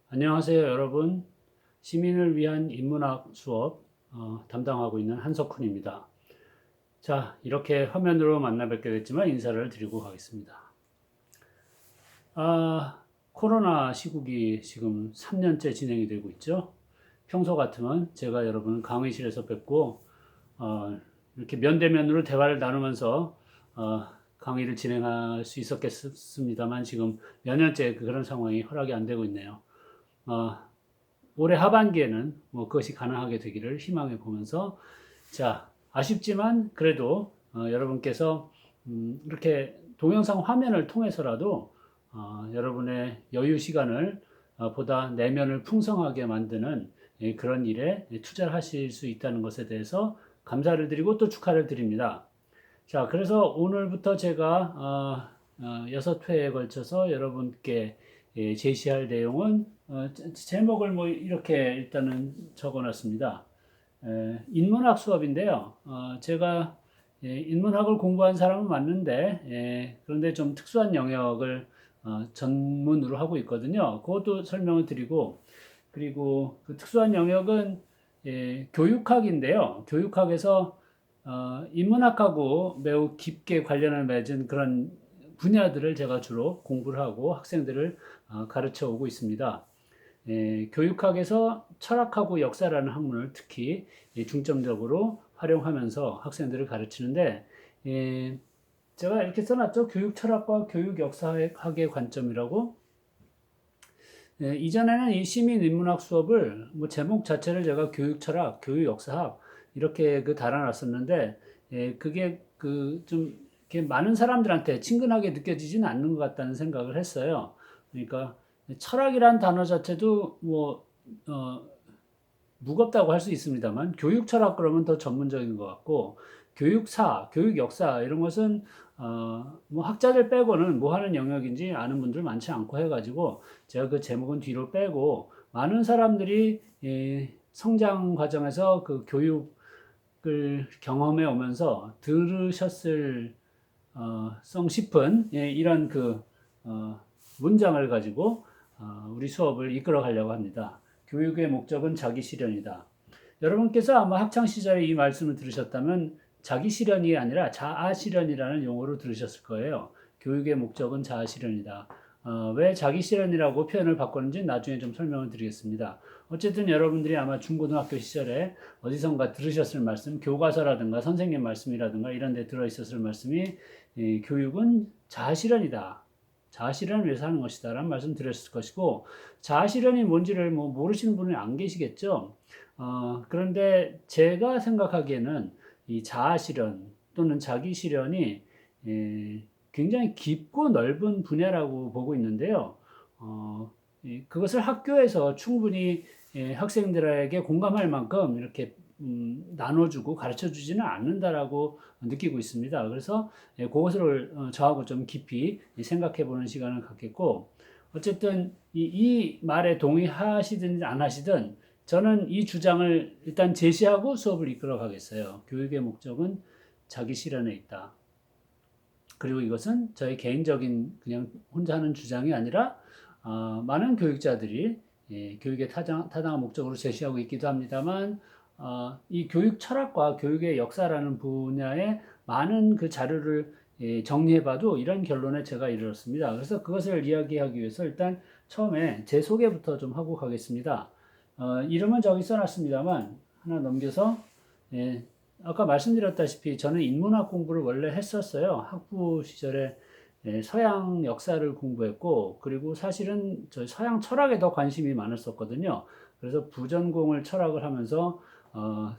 안녕하세요, 여러분. 시민을 위한 인문학 수업 담당하고 있는 한석훈입니다. 자, 이렇게 화면으로 만나 뵙게 됐지만 인사를 드리고 가겠습니다. 코로나 시국이 지금 3년째 진행이 되고 있죠. 평소 같으면 제가 여러분 강의실에서 뵙고 이렇게 면대면으로 대화를 나누면서 강의를 진행할 수 있었겠습니다만 지금 몇 년째 그런 상황이 허락이 안 되고 있네요. 어, 올해 하반기에는 뭐 그것이 가능하게 되기를 희망해 보면서 자, 아쉽지만 그래도 여러분께서 이렇게 동영상 화면을 통해서라도 여러분의 여유 시간을 보다 내면을 풍성하게 만드는 그런 일에 투자를 하실 수 있다는 것에 대해서 감사를 드리고 또 축하를 드립니다. 자, 그래서 오늘부터 제가 6회에 걸쳐서 여러분께 제시할 내용은 제목을 뭐 이렇게 일단은 적어놨습니다. 인문학 수업인데요. 제가 인문학을 공부한 사람은 맞는데 그런데 좀 특수한 영역을 전문으로 하고 있거든요. 그것도 설명을 드리고 그리고 그 특수한 영역은 교육학인데요. 교육학에서 인문학하고 매우 깊게 관련을 맺은 그런 분야들을 제가 주로 공부를 하고 학생들을 가르쳐 오고 있습니다. 교육학에서 철학하고 역사라는 학문을 특히 중점적으로 활용하면서 학생들을 가르치는데 제가 이렇게 써놨죠. 교육 철학과 교육 역사학의 관점이라고. 이전에는 이 시민 인문학 수업을 뭐 제목 자체를 제가 교육 철학, 교육 역사학 이렇게 달아놨었는데 그게 좀 이렇게 많은 사람들한테 친근하게 느껴지지는 않는 것 같다는 생각을 했어요. 그러니까 철학이란 단어 자체도 뭐 무겁다고 할 수 있습니다만 교육 철학 그러면 더 전문적인 것 같고 교육사, 교육 역사 이런 것은 뭐 학자들 빼고는 뭐 하는 영역인지 아는 분들 많지 않고 해가지고 제가 그 제목은 뒤로 빼고 많은 사람들이 성장 과정에서 그 교육을 경험해 오면서 들으셨을 성 싶은 이런 문장을 가지고 우리 수업을 이끌어 가려고 합니다. 교육의 목적은 자기 실현이다. 여러분께서 아마 학창 시절에 이 말씀을 들으셨다면 자기 실현이 아니라 자아 실현이라는 용어로 들으셨을 거예요. 교육의 목적은 자아 실현이다. 왜 자기 실현이라고 표현을 바꿨는지 나중에 좀 설명을 드리겠습니다. 어쨌든 여러분들이 아마 중고등학교 시절에 어디선가 들으셨을 말씀, 교과서라든가 선생님 말씀이라든가 이런 데 들어있었을 말씀이 교육은 자아 실현이다. 자아실현을 위해서 하는 것이다 라는 말씀 드렸을 것이고 자아실현이 뭔지를 뭐 모르시는 분이 안 계시겠죠. 그런데 제가 생각하기에는 이 자아실현 또는 자기실현이 굉장히 깊고 넓은 분야라고 보고 있는데요. 그것을 학교에서 충분히 학생들에게 공감할 만큼 이렇게 나눠주고 가르쳐 주지는 않는다라고 느끼고 있습니다. 그래서 그것을 저하고 좀 깊이 생각해 보는 시간을 갖겠고, 어쨌든 이 말에 동의하시든 안 하시든 저는 이 주장을 일단 제시하고 수업을 이끌어 가겠어요. 교육의 목적은 자기 실현에 있다. 그리고 이것은 저의 개인적인 그냥 혼자 하는 주장이 아니라 많은 교육자들이 교육의 타당한 목적으로 제시하고 있기도 합니다만 이 교육 철학과 교육의 역사라는 분야에 많은 그 자료를 정리해봐도 이런 결론에 제가 이르렀습니다. 그래서 그것을 이야기하기 위해서 일단 처음에 제 소개부터 좀 하고 가겠습니다. 이름은 저기 써놨습니다만 하나 넘겨서 아까 말씀드렸다시피 저는 인문학 공부를 원래 했었어요. 학부 시절에 서양 역사를 공부했고 그리고 사실은 저 서양 철학에 더 관심이 많았었거든요. 그래서 부전공을 철학을 하면서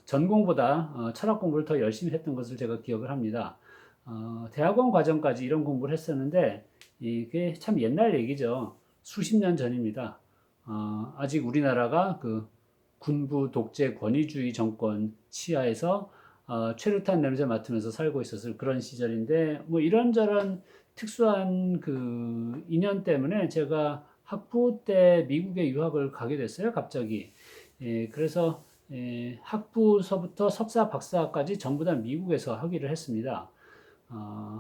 전공보다 철학 공부를 더 열심히 했던 것을 제가 기억을 합니다. 대학원 과정까지 이런 공부를 했었는데 이게 참 옛날 얘기죠. 수십 년 전입니다. 아직 우리나라가 그 군부 독재 권위주의 정권 치하에서 최루탄 냄새 맡으면서 살고 있었을 그런 시절인데 뭐 이런저런 특수한 그 인연 때문에 제가 학부 때 미국에 유학을 가게 됐어요, 갑자기. 그래서 학부서부터 석사, 박사까지 전부 다 미국에서 학위를 했습니다.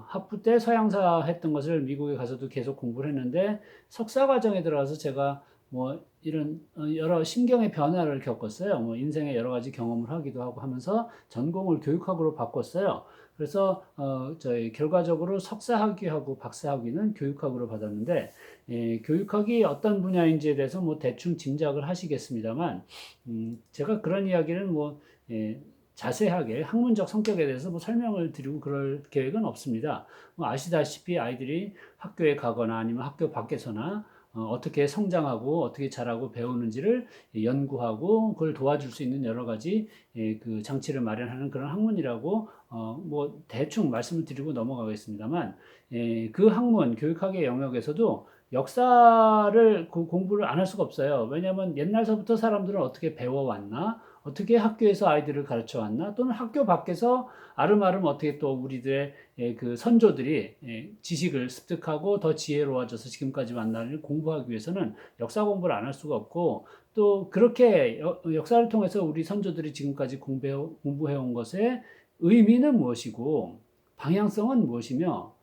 학부 때 서양사 했던 것을 미국에 가서도 계속 공부를 했는데 석사 과정에 들어가서 제가 뭐 이런 여러 심경의 변화를 겪었어요. 뭐 인생의 여러 가지 경험을 하기도 하고 하면서 전공을 교육학으로 바꿨어요. 그래서 저희 결과적으로 석사학위하고 박사학위는 교육학으로 받았는데 교육학이 어떤 분야인지에 대해서 뭐 대충 짐작을 하시겠습니다만 제가 그런 이야기를 뭐 자세하게 학문적 성격에 대해서 뭐 설명을 드리고 그럴 계획은 없습니다. 뭐 아시다시피 아이들이 학교에 가거나 아니면 학교 밖에서나 어떻게 성장하고 어떻게 자라고 배우는지를 연구하고 그걸 도와줄 수 있는 여러 가지 그 장치를 마련하는 그런 학문이라고 뭐 대충 말씀을 드리고 넘어가겠습니다만 그 학문 교육학의 영역에서도 역사를 공부를 안 할 수가 없어요. 왜냐하면 옛날서부터 사람들은 어떻게 배워왔나, 어떻게 학교에서 아이들을 가르쳐 왔나, 또는 학교 밖에서 아름아름 어떻게 또 우리들의 그 선조들이 지식을 습득하고 더 지혜로워져서 지금까지 만나를 공부하기 위해서는 역사 공부를 안 할 수가 없고 또 그렇게 역사를 통해서 우리 선조들이 지금까지 공부해온 것의 의미는 무엇이고 방향성은 무엇이며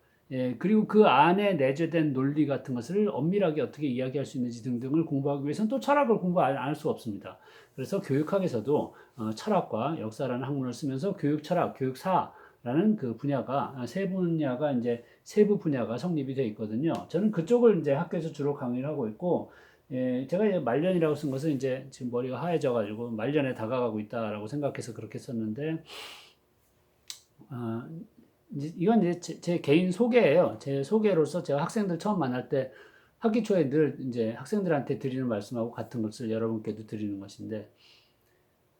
그리고 그 안에 내재된 논리 같은 것을 엄밀하게 어떻게 이야기할 수 있는지 등등을 공부하기 위해서는 또 철학을 공부 안 할 수가 없습니다. 그래서 교육학에서도 철학과 역사라는 학문을 쓰면서 교육 철학, 교육사라는 그 분야가 세 분야가 이제 세부 분야가 성립이 되어 있거든요. 저는 그쪽을 이제 학교에서 주로 강의를 하고 있고 제가 이제 말년이라고 쓴 것은 이제 지금 머리가 하얘져 가지고 말년에 다가가고 있다라고 생각해서 그렇게 썼는데 어, 이건 이제 제 개인 소개예요. 제 소개로서 제가 학생들 처음 만날 때 학기 초에 늘 이제 학생들한테 드리는 말씀하고 같은 것을 여러분께도 드리는 것인데,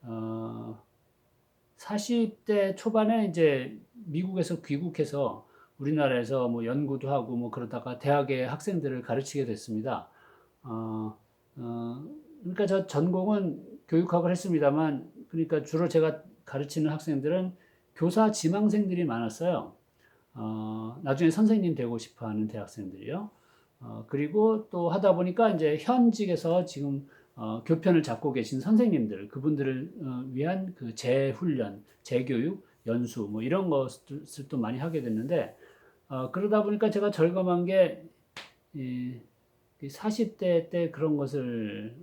어, 40대 초반에 이제 미국에서 귀국해서 우리나라에서 뭐 연구도 하고 뭐 그러다가 대학의 학생들을 가르치게 됐습니다. 어, 그러니까 저 전공은 교육학을 했습니다만, 그러니까 주로 제가 가르치는 학생들은 교사 지망생들이 많았어요. 나중에 선생님 되고 싶어 하는 대학생들이요. 그리고 또 하다 보니까 이제 현직에서 지금 교편을 잡고 계신 선생님들, 그분들을 위한 그 재훈련, 재교육, 연수, 뭐 이런 것을 또 많이 하게 됐는데, 그러다 보니까 제가 절감한 게, 40대 때 그런 것을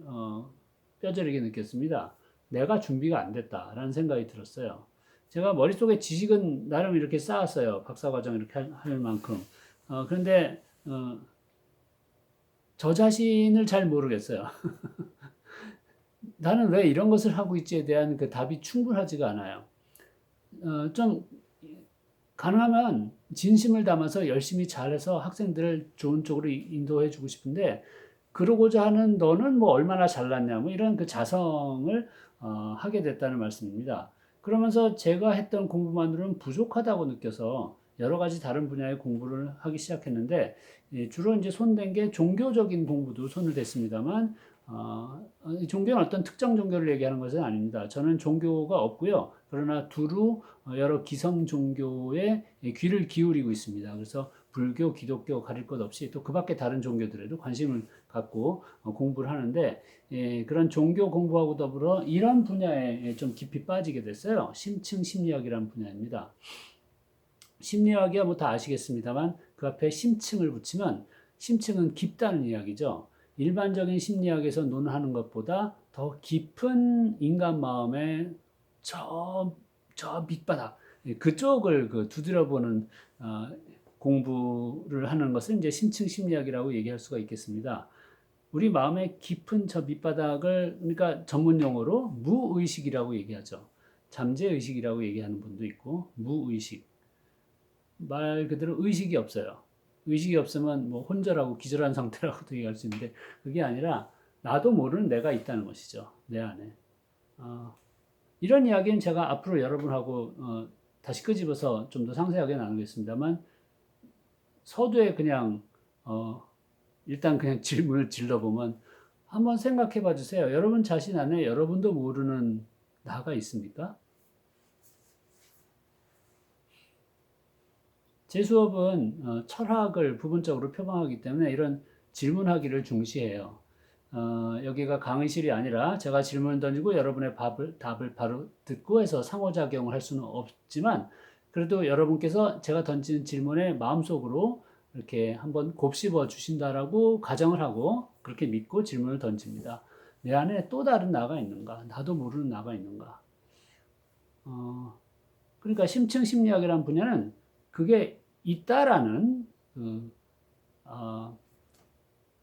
뼈저리게 느꼈습니다. 내가 준비가 안 됐다라는 생각이 들었어요. 제가 머릿속에 지식은 나름 이렇게 쌓았어요. 박사과정 이렇게 할 만큼. 그런데 저 자신을 잘 모르겠어요. 나는 왜 이런 것을 하고 있지에 대한 그 답이 충분하지가 않아요. 좀 가능하면 진심을 담아서 열심히 잘해서 학생들을 좋은 쪽으로 인도해 주고 싶은데 그러고자 하는 너는 뭐 얼마나 잘났냐 뭐 이런 그 자성을 하게 됐다는 말씀입니다. 그러면서 제가 했던 공부만으로는 부족하다고 느껴서 여러 가지 다른 분야의 공부를 하기 시작했는데 주로 이제 손댄 게 종교적인 공부도 손을 댔습니다만 종교는 어떤 특정 종교를 얘기하는 것은 아닙니다. 저는 종교가 없고요. 그러나 두루 여러 기성 종교에 귀를 기울이고 있습니다. 그래서 불교, 기독교 가릴 것 없이 또 그 밖에 다른 종교들에도 관심을 갖고 공부를 하는데 그런 종교 공부하고 더불어 이런 분야에 좀 깊이 빠지게 됐어요. 심층 심리학이라는 분야입니다. 심리학이야 뭐 다 아시겠습니다만 그 앞에 심층을 붙이면 심층은 깊다는 이야기죠. 일반적인 심리학에서 논하는 것보다 더 깊은 인간 마음의 저 밑바닥 그쪽을 그 두드려보는 공부를 하는 것을 이제 심층 심리학이라고 얘기할 수가 있겠습니다. 우리 마음의 깊은 저 밑바닥을 그러니까 전문 용어로 무의식이라고 얘기하죠. 잠재의식이라고 얘기하는 분도 있고 무의식. 말 그대로 의식이 없어요. 의식이 없으면 뭐 혼절하고 기절한 상태라고도 얘기할 수 있는데 그게 아니라 나도 모르는 내가 있다는 것이죠. 내 안에. 이런 이야기는 제가 앞으로 여러분하고 다시 끄집어서 좀 더 상세하게 나누겠습니다만 서두에 그냥 일단 그냥 질문을 질러보면 한번 생각해 봐 주세요. 여러분 자신 안에 여러분도 모르는 나가 있습니까? 제 수업은 철학을 부분적으로 표방하기 때문에 이런 질문하기를 중시해요. 여기가 강의실이 아니라 제가 질문을 던지고 여러분의 답을 바로 듣고 해서 상호작용을 할 수는 없지만 그래도 여러분께서 제가 던지는 질문에 마음속으로 이렇게 한번 곱씹어 주신다라고 가정을 하고 그렇게 믿고 질문을 던집니다. 내 안에 또 다른 나가 있는가? 나도 모르는 나가 있는가? 그러니까 심층 심리학이라는 분야는 그게 있다라는 그, 어,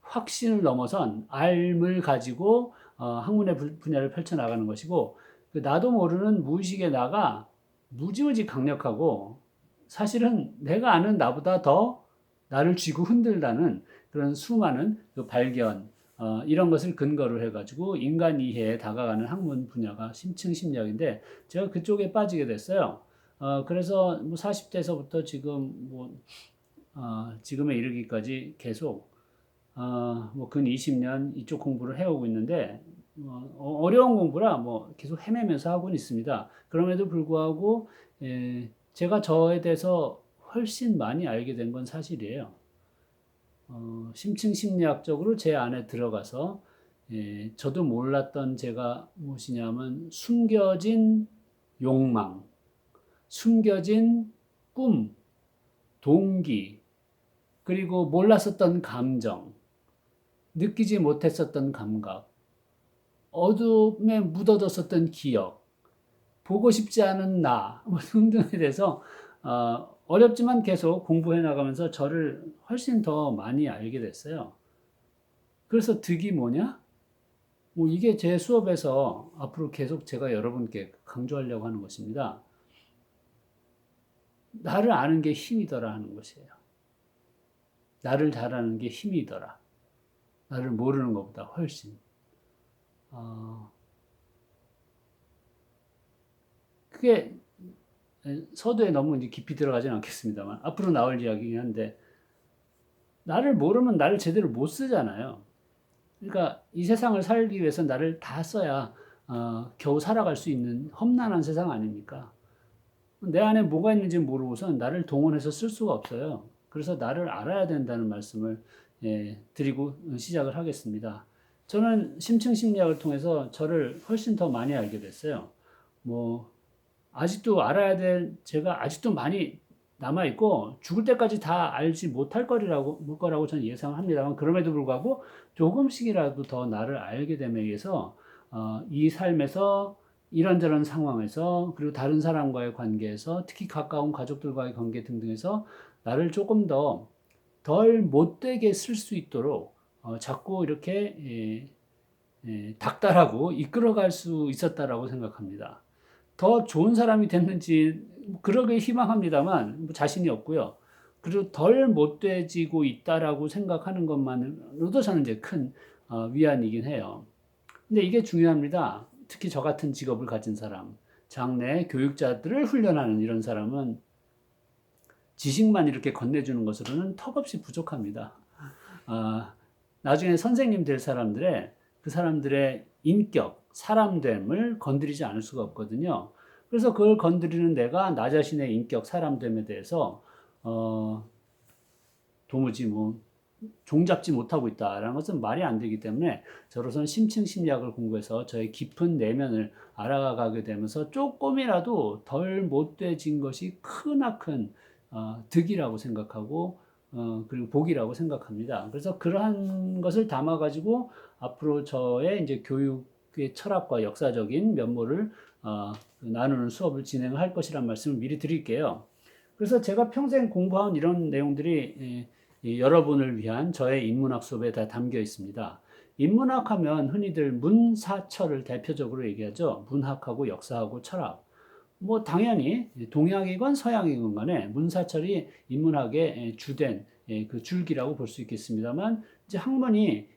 확신을 넘어선 알을 가지고 학문의 분야를 펼쳐나가는 것이고, 그 나도 모르는 무의식의 나가 무지무지 강력하고, 사실은 내가 아는 나보다 더 나를 쥐고 흔들다는 그런 수많은 그 발견, 이런 것을 근거로 해가지고 인간 이해에 다가가는 학문 분야가 심층 심리학인데, 제가 그쪽에 빠지게 됐어요. 그래서 뭐 40대에서부터 지금 지금에 이르기까지 계속 뭐근 20년 이쪽 공부를 해오고 있는데, 어려운 공부라 뭐 계속 헤매면서 하고는 있습니다. 그럼에도 불구하고 제가 저에 대해서 훨씬 많이 알게 된 건 사실이에요. 심층 심리학적으로 제 안에 들어가서 저도 몰랐던 제가 무엇이냐면 숨겨진 욕망, 숨겨진 꿈, 동기, 그리고 몰랐었던 감정, 느끼지 못했었던 감각, 어둠에 묻어뒀었던 기억, 보고 싶지 않은 나, 뭐 등등에 대해서 어렵지만 계속 공부해 나가면서 저를 훨씬 더 많이 알게 됐어요. 그래서 득이 뭐냐? 뭐 이게 제 수업에서 앞으로 계속 제가 여러분께 강조하려고 하는 것입니다. 나를 아는 게 힘이더라 하는 것이에요. 나를 잘 아는 게 힘이더라. 나를 모르는 것보다 훨씬. 그게 서두에 너무 이제 깊이 들어가지는 않겠습니다만 앞으로 나올 이야기긴 한데, 나를 모르면 나를 제대로 못 쓰잖아요. 그러니까 이 세상을 살기 위해서 나를 다 써야 겨우 살아갈 수 있는 험난한 세상 아닙니까? 내 안에 뭐가 있는지 모르고선 나를 동원해서 쓸 수가 없어요. 그래서 나를 알아야 된다는 말씀을 드리고 시작을 하겠습니다. 저는 심층 심리학을 통해서 저를 훨씬 더 많이 알게 됐어요. 뭐 아직도 알아야 될 제가 아직도 많이 남아 있고 죽을 때까지 다 알지 못할 거라고 저는 예상합니다만, 그럼에도 불구하고 조금씩이라도 더 나를 알게 됨에 의해서 이 삶에서 이런저런 상황에서, 그리고 다른 사람과의 관계에서, 특히 가까운 가족들과의 관계 등등에서 나를 조금 더 덜 못되게 쓸 수 있도록 자꾸 이렇게 닥달하고 이끌어갈 수 있었다라고 생각합니다. 더 좋은 사람이 됐는지 그러길 희망합니다만 뭐 자신이 없고요. 그리고 덜 못돼지고 있다라고 생각하는 것만으로도 저는 이제 큰 위안이긴 해요. 근데 이게 중요합니다. 특히 저 같은 직업을 가진 사람, 장래 교육자들을 훈련하는 이런 사람은 지식만 이렇게 건네주는 것으로는 턱없이 부족합니다. 나중에 선생님 될 그 사람들의 인격, 사람됨을 건드리지 않을 수가 없거든요. 그래서 그걸 건드리는 내가 나 자신의 인격, 사람됨에 대해서 도무지 뭐 종잡지 못하고 있다라는 것은 말이 안 되기 때문에, 저로서는 심층 심리학을 공부해서 저의 깊은 내면을 알아가게 되면서 조금이라도 덜 못돼진 것이 크나큰 득이라고 생각하고 그리고 복이라고 생각합니다. 그래서 그러한 것을 담아가지고 앞으로 저의 이제 교육의 철학과 역사적인 면모를 나누는 수업을 진행할 것이란 말씀을 미리 드릴게요. 그래서 제가 평생 공부한 이런 내용들이 여러분을 위한 저의 인문학 수업에 다 담겨 있습니다. 인문학 하면 흔히들 문사철을 대표적으로 얘기하죠. 문학하고 역사하고 철학. 뭐 당연히 동양이건 서양이건 간에 문사철이 인문학의 주된 그 줄기라고 볼 수 있겠습니다만, 이제 학문이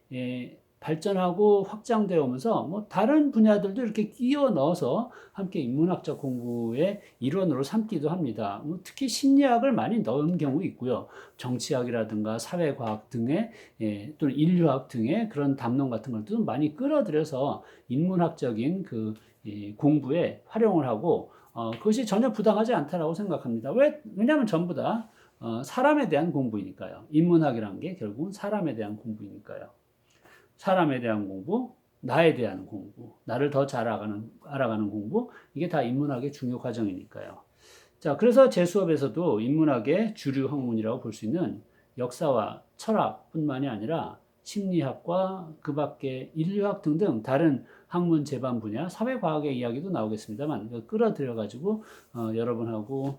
발전하고 확장되어 오면서 뭐 다른 분야들도 이렇게 끼워 넣어서 함께 인문학적 공부의 일원으로 삼기도 합니다. 뭐 특히 심리학을 많이 넣은 경우 있고요. 정치학이라든가 사회과학 등의 또는 인류학 등의 그런 담론 같은 것도 많이 끌어들여서 인문학적인 그 공부에 활용을 하고, 그것이 전혀 부당하지 않다라고 생각합니다. 왜냐하면 전부 다 사람에 대한 공부이니까요. 인문학이라는 게 결국은 사람에 대한 공부이니까요. 사람에 대한 공부, 나에 대한 공부, 나를 더 잘 알아가는 공부, 이게 다 인문학의 중요 과정이니까요. 자, 그래서 제 수업에서도 인문학의 주류 학문이라고 볼 수 있는 역사와 철학뿐만이 아니라 심리학과 그 밖에 인류학 등등 다른 학문 제반 분야, 사회과학의 이야기도 나오겠습니다만 끌어들여 가지고 여러분하고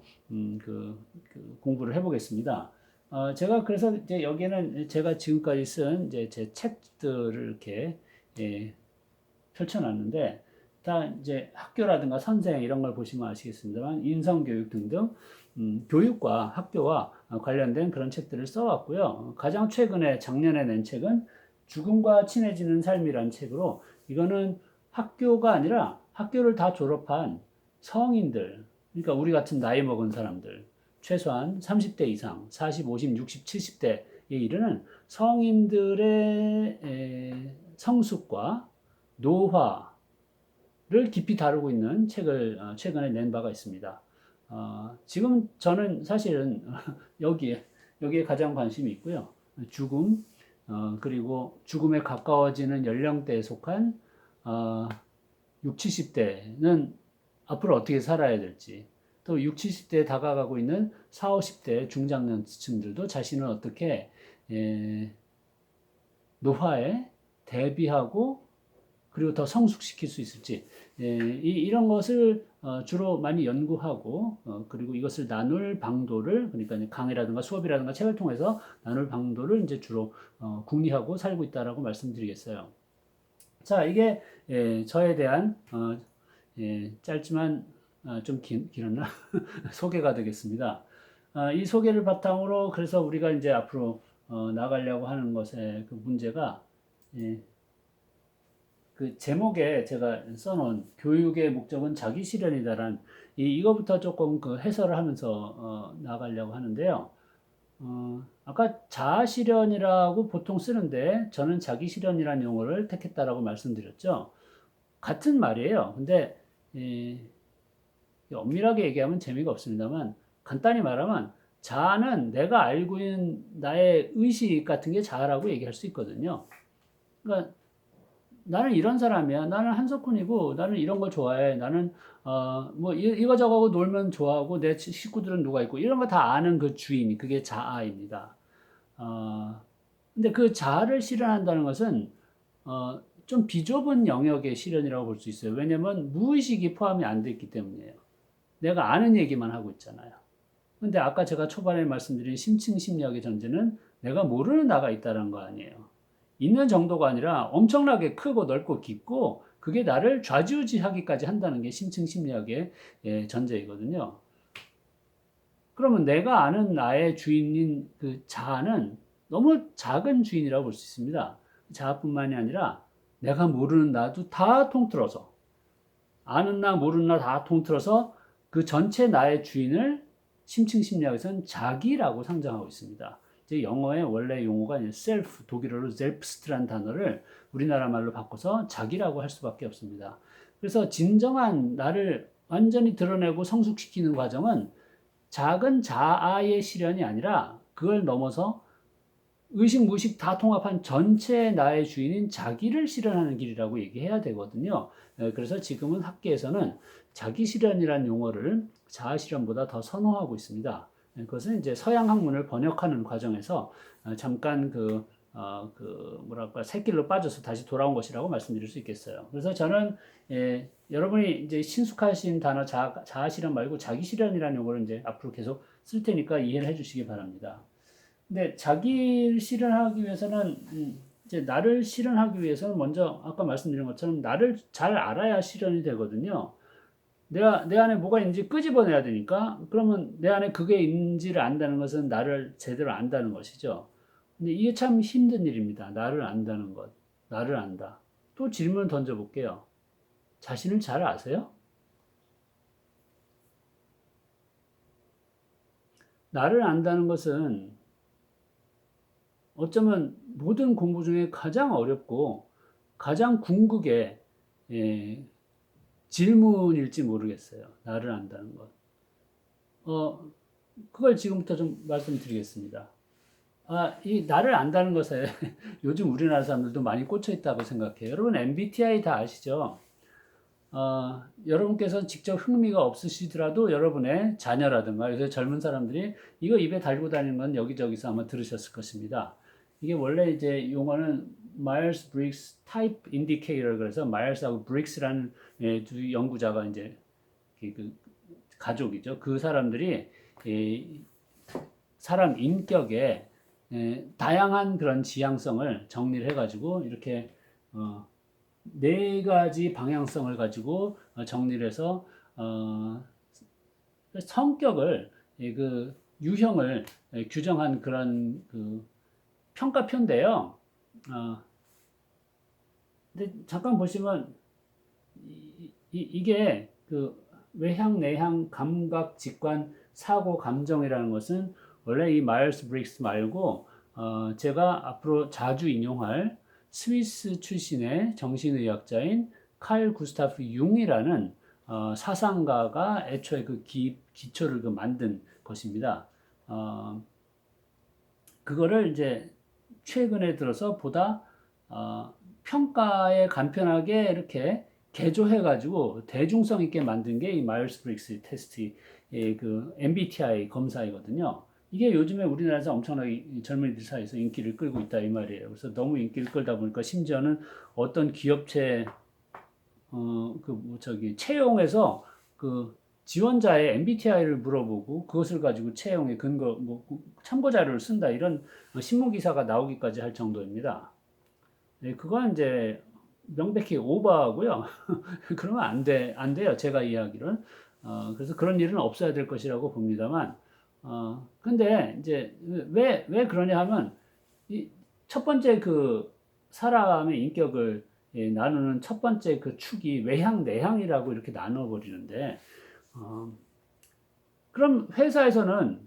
공부를 해보겠습니다. 제가 그래서 이제 여기는 제가 지금까지 쓴 이제 제 책들을 이렇게 펼쳐놨는데 다 이제 학교라든가 선생 이런 걸 보시면 아시겠습니다만 인성교육 등등 교육과 학교와 관련된 그런 책들을 써왔고요. 가장 최근에 작년에 낸 책은 죽음과 친해지는 삶이라는 책으로 이거는 학교가 아니라 학교를 다 졸업한 성인들, 그러니까 우리 같은 나이 먹은 사람들, 최소한 30대 이상, 40, 50, 60, 70대에 이르는 성인들의 성숙과 노화를 깊이 다루고 있는 책을 최근에 낸 바가 있습니다. 지금 저는 사실은 여기에 가장 관심이 있고요. 죽음, 그리고 죽음에 가까워지는 연령대에 속한 6, 70대는 앞으로 어떻게 살아야 될지, 또 6, 70대에 다가가고 있는 4, 50대 중장년층들도 자신을 어떻게 노화에 대비하고 그리고 더 성숙시킬 수 있을지 이런 것을 주로 많이 연구하고 그리고 이것을 나눌 방도를 그러니까 강의라든가 수업이라든가 책을 통해서 나눌 방도를 이제 주로 궁리하고 살고 있다라고 말씀드리겠어요. 자, 이게 저에 대한 짧지만 좀 길었나 소개가 되겠습니다. 이 소개를 바탕으로 그래서 우리가 이제 앞으로 나가려고 하는 것의 그 문제가 그 제목에 제가 써놓은 교육의 목적은 자기 실현이다란 이거부터 조금 그 해설을 하면서 나가려고 하는데요. 아까 자아 실현이라고 보통 쓰는데 저는 자기 실현이라는 용어를 택했다라고 말씀드렸죠. 같은 말이에요. 근데 엄밀하게 얘기하면 재미가 없습니다만 간단히 말하면 자아는 내가 알고 있는 나의 의식 같은 게 자아라고 얘기할 수 있거든요. 그러니까 나는 이런 사람이야. 나는 한석훈이고 나는 이런 걸 좋아해. 나는 뭐 이거 저거 놀면 좋아하고 내 식구들은 누가 있고 이런 거 다 아는 그 주인 그게 자아입니다. 근데 그 자아를 실현한다는 것은 좀 비좁은 영역의 실현이라고 볼 수 있어요. 왜냐면 무의식이 포함이 안 돼 있기 때문이에요. 내가 아는 얘기만 하고 있잖아요. 근데 아까 제가 초반에 말씀드린 심층 심리학의 전제는 내가 모르는 나가 있다는 거 아니에요. 있는 정도가 아니라 엄청나게 크고 넓고 깊고 그게 나를 좌지우지하기까지 한다는 게 심층 심리학의 전제이거든요. 그러면 내가 아는 나의 주인인 그 자아는 너무 작은 주인이라고 볼 수 있습니다. 자아뿐만이 아니라 내가 모르는 나도 다 통틀어서 아는 나 모르는 나 다 통틀어서 그 전체 나의 주인을 심층 심리학에서는 자기라고 상정하고 있습니다. 이제 영어의 원래 용어가 self, 독일어로 selbst라는 단어를 우리나라 말로 바꿔서 자기라고 할 수밖에 없습니다. 그래서 진정한 나를 완전히 드러내고 성숙시키는 과정은 작은 자아의 실현이 아니라 그걸 넘어서 의식, 무의식 다 통합한 전체 나의 주인인 자기를 실현하는 길이라고 얘기해야 되거든요. 그래서 지금은 학계에서는 자기 실현이라는 용어를 자아 실현보다 더 선호하고 있습니다. 그것은 이제 서양 학문을 번역하는 과정에서 잠깐 뭐랄까 새길로 빠져서 다시 돌아온 것이라고 말씀드릴 수 있겠어요. 그래서 저는 여러분이 이제 친숙하신 단어 자아 실현 말고 자기 실현이라는 용어를 이제 앞으로 계속 쓸 테니까 이해를 해주시기 바랍니다. 근데 자기를 실현하기 위해서는 이제 나를 실현하기 위해서는 먼저 아까 말씀드린 것처럼 나를 잘 알아야 실현이 되거든요. 내 안에 뭐가 있는지 끄집어내야 되니까 그러면 내 안에 그게 있는지를 안다는 것은 나를 제대로 안다는 것이죠. 근데 이게 참 힘든 일입니다. 나를 안다는 것. 나를 안다. 또 질문을 던져볼게요. 자신을 잘 아세요? 나를 안다는 것은 어쩌면 모든 공부 중에 가장 어렵고 가장 궁극의 질문일지 모르겠어요. 나를 안다는 것. 그걸 지금부터 좀 말씀드리겠습니다. 이 나를 안다는 것에 요즘 우리나라 사람들도 많이 꽂혀 있다고 생각해요. 여러분 MBTI 다 아시죠? 여러분께서 직접 흥미가 없으시더라도 여러분의 자녀라든가 요새 젊은 사람들이 이거 입에 달고 다니는 건 여기저기서 아마 들으셨을 것입니다. 이게 원래 이제 용어는 마이어스-브릭스 타입 인디케이터 그래서 마이어스하고 브릭스라는 두 연구자가 이제 그 가족이죠. 그 사람들이 사람 인격의 다양한 그런 지향성을 정리를 해가지고 이렇게 네 가지 방향성을 가지고 정리를 해서 성격을 그 유형을 규정한 그런 그 평가표인데요. 근데 잠깐 보시면 이게 그 외향, 내향, 감각, 직관, 사고, 감정이라는 것은 원래 이 마이어스 브릭스 말고 제가 앞으로 자주 인용할 스위스 출신의 정신의학자인 칼 구스타프 융이라는 사상가가 애초에 그 기초를 그 만든 것입니다. 그거를 이제 최근에 들어서 보다 평가에 간편하게 이렇게 개조해가지고 대중성 있게 만든 게 이 마이어스 브릭스 테스트의 그 MBTI 검사이거든요. 이게 요즘에 우리나라에서 엄청나게 젊은이들 사이에서 인기를 끌고 있다 이 말이에요. 그래서 너무 인기를 끌다 보니까 심지어는 어떤 기업체 채용에서 그 지원자의 MBTI를 물어보고 그것을 가지고 채용의 근거 참고 자료를 쓴다 이런 신문 기사가 나오기까지 할 정도입니다. 네, 그건 이제 명백히 오버하고요. 그러면 안 돼요. 제가 이해하기로는. 그래서 그런 일은 없어야 될 것이라고 봅니다만, 근데 이제 왜 그러냐 하면, 첫 번째 그 사람의 인격을 나누는 첫 번째 그 축이 외향, 내향이라고 이렇게 나눠버리는데, 그럼 회사에서는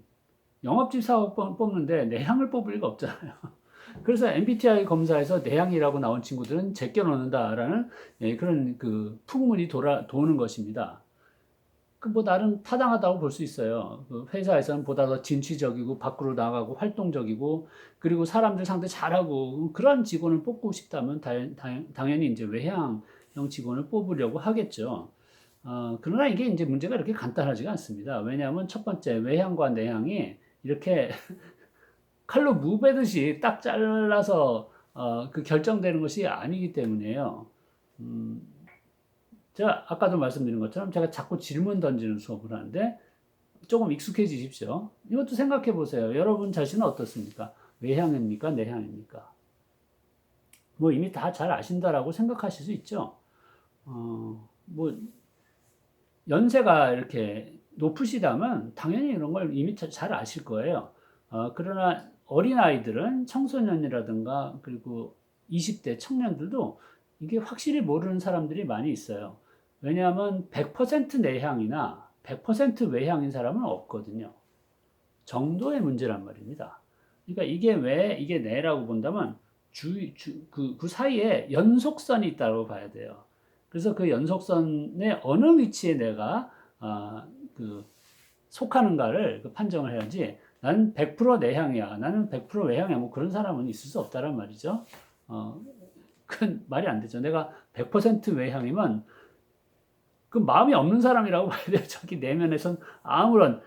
영업직 사업 뽑는데 내향을 뽑을 리가 없잖아요. 그래서 MBTI 검사에서 내향이라고 나온 친구들은 제껴놓는다라는 그런 그 풍문이 도는 것입니다. 그 뭐 나름 타당하다고 볼 수 있어요. 그 회사에서는 보다 더 진취적이고 밖으로 나가고 활동적이고 그리고 사람들 상대 잘하고 그런 직원을 뽑고 싶다면 당연히 이제 외향형 직원을 뽑으려고 하겠죠. 그러나 이게 이제 문제가 이렇게 간단하지가 않습니다. 왜냐하면 첫 번째 외향과 내향이 이렇게 칼로 무 베듯이 딱 잘라서 그 결정되는 것이 아니기 때문에요. 제가 아까도 말씀드린 것처럼 제가 자꾸 질문 던지는 수업을 하는데 조금 익숙해지십시오. 이것도 생각해 보세요. 여러분 자신은 어떻습니까? 외향입니까? 내향입니까? 뭐 이미 다 잘 아신다라고 생각하실 수 있죠. 뭐 연세가 이렇게 높으시다면 당연히 이런 걸 이미 잘 아실 거예요. 그러나 어린아이들은 청소년이라든가 그리고 20대 청년들도 이게 확실히 모르는 사람들이 많이 있어요. 왜냐하면 100% 내향이나 100% 외향인 사람은 없거든요. 정도의 문제란 말입니다. 그러니까 이게 왜 이게 내라고 본다면 그 사이에 연속선이 있다고 봐야 돼요. 그래서 그 연속선의 어느 위치에 내가 그 속하는가를 판정을 해야지 나는 100% 내향이야. 나는 100% 외향이야. 뭐 그런 사람은 있을 수 없다란 말이죠. 그건 말이 안 되죠. 내가 100% 외향이면 그 마음이 없는 사람이라고 봐야 돼요. 저기 내면에선 아무런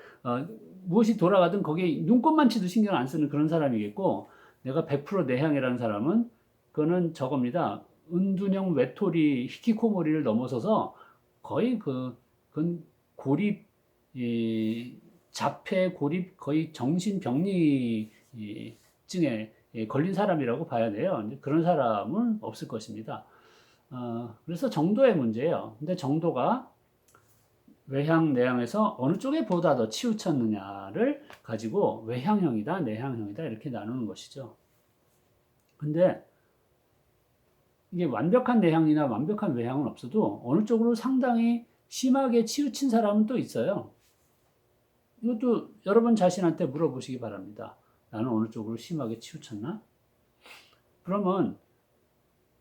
무엇이 돌아가든 거기에 눈곱만치도 신경 안 쓰는 그런 사람이겠고 내가 100% 내향이라는 사람은 그거는 저겁니다. 은둔형 외톨이 히키코모리를 넘어서서 거의 그건 고립 자폐 고립 거의 정신병리증에 걸린 사람이라고 봐야 돼요. 그런 사람은 없을 것입니다. 그래서 정도의 문제예요. 근데 정도가 외향, 내향에서 어느 쪽에 보다 더 치우쳤느냐를 가지고 외향형이다, 내향형이다 이렇게 나누는 것이죠. 근데 이게 완벽한 내향이나 완벽한 외향은 없어도 어느 쪽으로 상당히 심하게 치우친 사람은 또 있어요. 이것도 여러분 자신한테 물어보시기 바랍니다. 나는 어느 쪽으로 심하게 치우쳤나? 그러면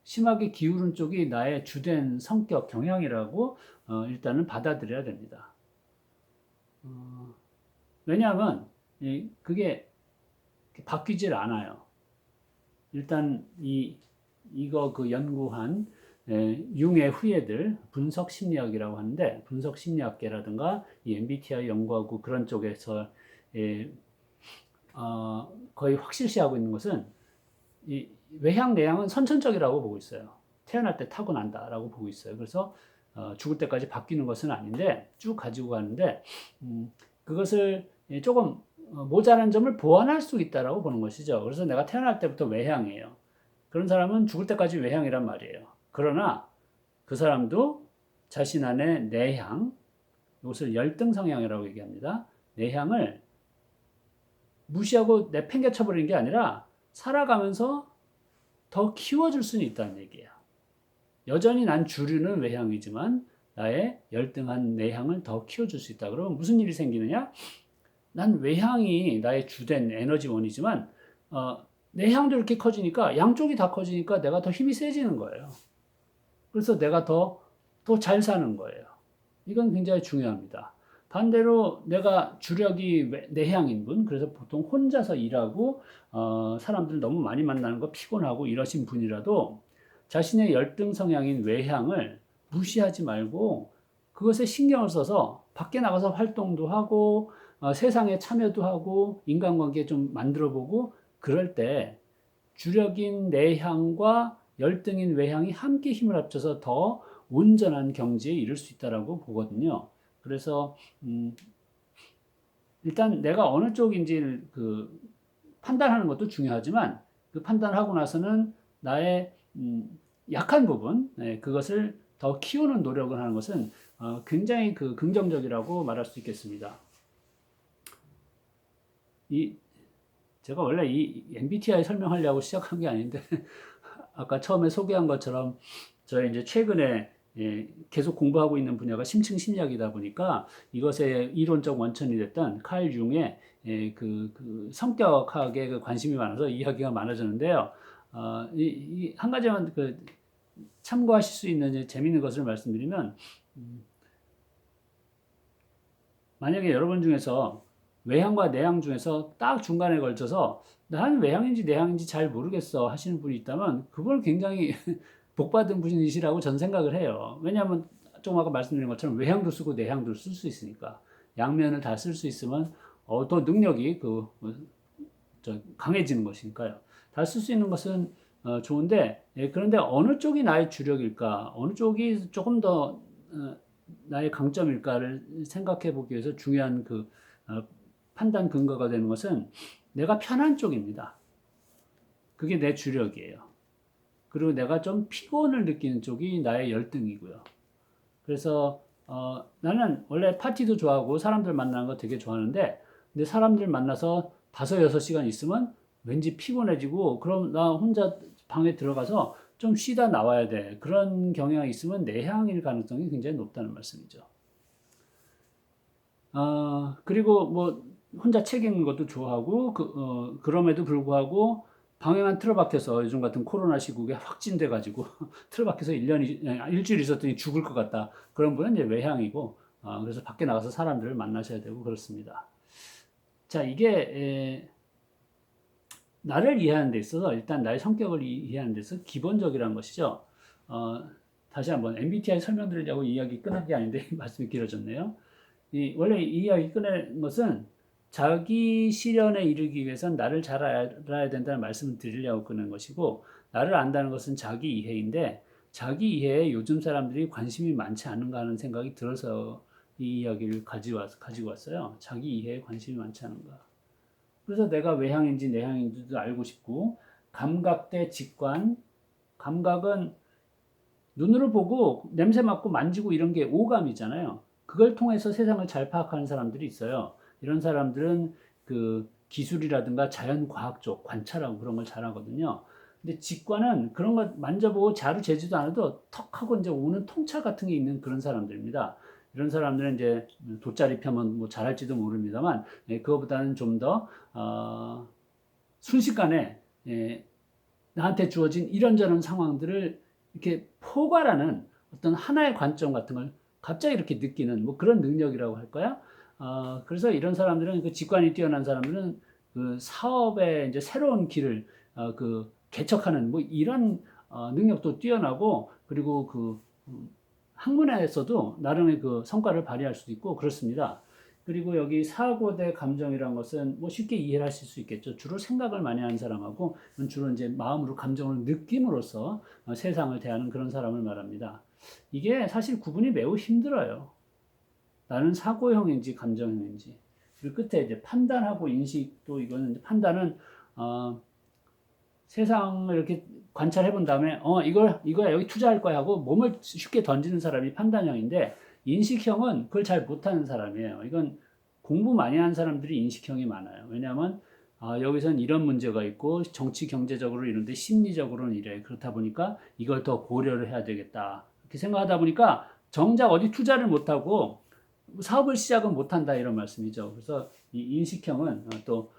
심하게 기울은 쪽이 나의 주된 성격 경향이라고 일단은 받아들여야 됩니다. 왜냐하면 그게 바뀌질 않아요. 일단 이거 그 연구한 융의 후예들 분석 심리학이라고 하는데 분석 심리학계라든가 이 MBTI 연구하고 그런 쪽에서 거의 확실시하고 있는 것은 이 외향, 내향은 선천적이라고 보고 있어요. 태어날 때 타고난다라고 보고 있어요. 그래서 죽을 때까지 바뀌는 것은 아닌데 쭉 가지고 가는데 그것을 조금 모자란 점을 보완할 수 있다라고 보는 것이죠. 그래서 내가 태어날 때부터 외향이에요. 그런 사람은 죽을 때까지 외향이란 말이에요. 그러나 그 사람도 자신 안에 내향, 이것을 열등 성향이라고 얘기합니다. 내향을 무시하고 내팽개쳐버리는 게 아니라 살아가면서 더 키워줄 수는 있다는 얘기예요. 여전히 난 주류는 외향이지만 나의 열등한 내향을 더 키워줄 수 있다. 그러면 무슨 일이 생기느냐? 난 외향이 나의 주된 에너지원이지만 내향도 이렇게 커지니까 양쪽이 다 커지니까 내가 더 힘이 세지는 거예요. 그래서 내가 더 잘 사는 거예요. 이건 굉장히 중요합니다. 반대로 내가 주력이 내향인 분, 그래서 보통 혼자서 일하고 사람들 너무 많이 만나는 거 피곤하고 이러신 분이라도 자신의 열등 성향인 외향을 무시하지 말고 그것에 신경을 써서 밖에 나가서 활동도 하고 세상에 참여도 하고 인간관계 좀 만들어 보고 그럴 때 주력인 내향과 열등인 외향이 함께 힘을 합쳐서 더 온전한 경지에 이를 수 있다라고 보거든요. 그래서 일단 내가 어느 쪽인지 그 판단하는 것도 중요하지만 그 판단하고 나서는 나의 약한 부분, 그것을 더 키우는 노력을 하는 것은 굉장히 그 긍정적이라고 말할 수 있겠습니다. 제가 원래 이 MBTI 설명하려고 시작한 게 아닌데 아까 처음에 소개한 것처럼 저희 이제 최근에 계속 공부하고 있는 분야가 심층 심리학이다 보니까 이것의 이론적 원천이 됐던 칼 융의 그 성격학에 그 관심이 많아서 이야기가 많아졌는데요. 한 가지만 그 참고하실 수 있는 재미있는 것을 말씀드리면 만약에 여러분 중에서 외향과 내향 중에서 딱 중간에 걸쳐서 나는 외향인지 내향인지 잘 모르겠어 하시는 분이 있다면 그걸 굉장히 복받은 분이시라고 저는 생각을 해요. 왜냐하면 조금 아까 말씀드린 것처럼 외향도 쓰고 내향도 쓸 수 있으니까 양면을 다 쓸 수 있으면 더 능력이 강해지는 것이니까요. 다 쓸 수 있는 것은 좋은데 그런데 어느 쪽이 나의 주력일까, 어느 쪽이 조금 더 나의 강점일까를 생각해 보기 위해서 중요한 그 판단 근거가 되는 것은 내가 편한 쪽입니다. 그게 내 주력이에요. 그리고 내가 좀 피곤을 느끼는 쪽이 나의 열등이고요. 그래서 나는 원래 파티도 좋아하고 사람들 만나는 거 되게 좋아하는데 근데 사람들 만나서 5-6시간 있으면 왠지 피곤해지고 그럼 나 혼자 방에 들어가서 좀 쉬다 나와야 돼. 그런 경향이 있으면 내향일 가능성이 굉장히 높다는 말씀이죠. 그리고 뭐 혼자 책 읽는 것도 좋아하고 그럼에도 불구하고 방에만 틀어박혀서 요즘 같은 코로나 시국에 확진돼 가지고 틀어박혀서 일주일 있었더니 죽을 것 같다. 그런 분은 이제 외향이고 그래서 밖에 나가서 사람들을 만나셔야 되고 그렇습니다. 자, 이게 나를 이해하는 데 있어서 일단 나의 성격을 이해하는 데 있어서 기본적이라는 것이죠. 다시 한번 MBTI 설명드리려고 이야기 끝난 게 아닌데 말씀이 길어졌네요. 원래 이 이야기 꺼낸 것은 자기 실현에 이르기 위해선 나를 잘 알아야 된다는 말씀을 드리려고 꺼낸 것이고 나를 안다는 것은 자기 이해인데 자기 이해에 요즘 사람들이 관심이 많지 않은가 하는 생각이 들어서 이 이야기를 가지고 왔어요. 자기 이해에 관심이 많지 않은가. 그래서 내가 외향인지 내향인지도 알고 싶고 감각 대 직관, 감각은 눈으로 보고 냄새 맡고 만지고 이런 게 오감이잖아요. 그걸 통해서 세상을 잘 파악하는 사람들이 있어요. 이런 사람들은 그 기술이라든가 자연과학 쪽 관찰하고 그런 걸 잘하거든요. 근데 직관은 그런 거 만져보고 자루 재지도 않아도 턱 하고 이제 오는 통찰 같은 게 있는 그런 사람들입니다. 이런 사람들은 이제 돗자리 펴면 뭐 잘할지도 모릅니다만 그거보다는 좀 더 순식간에 나한테 주어진 이런저런 상황들을 이렇게 포괄하는 어떤 하나의 관점 같은 걸 갑자기 이렇게 느끼는 뭐 그런 능력이라고 할까요? 그래서 이런 사람들은 그 직관이 뛰어난 사람들은 그 사업의 이제 새로운 길을 그 개척하는 뭐 이런 능력도 뛰어나고 그리고 그 학문에서도 나름의 그 성과를 발휘할 수도 있고 그렇습니다. 그리고 여기 사고 대 감정이란 것은 뭐 쉽게 이해를 하실 수 있겠죠. 주로 생각을 많이 하는 사람하고 주로 이제 마음으로 감정을 느낌으로써 세상을 대하는 그런 사람을 말합니다. 이게 사실 구분이 매우 힘들어요. 나는 사고형인지 감정형인지. 그리고 끝에 이제 판단하고 인식도 이거는 판단은 세상을 이렇게 관찰해 본 다음에 이거야 여기 투자할 거야 하고 몸을 쉽게 던지는 사람이 판단형인데 인식형은 그걸 잘 못하는 사람이에요. 이건 공부 많이 하는 사람들이 인식형이 많아요. 왜냐하면 여기선 이런 문제가 있고 정치 경제적으로 이런데 심리적으로는 이래. 그렇다 보니까 이걸 더 고려를 해야 되겠다. 이렇게 생각하다 보니까 정작 어디 투자를 못하고 사업을 시작은 못한다 이런 말씀이죠. 그래서 이 인식형은 또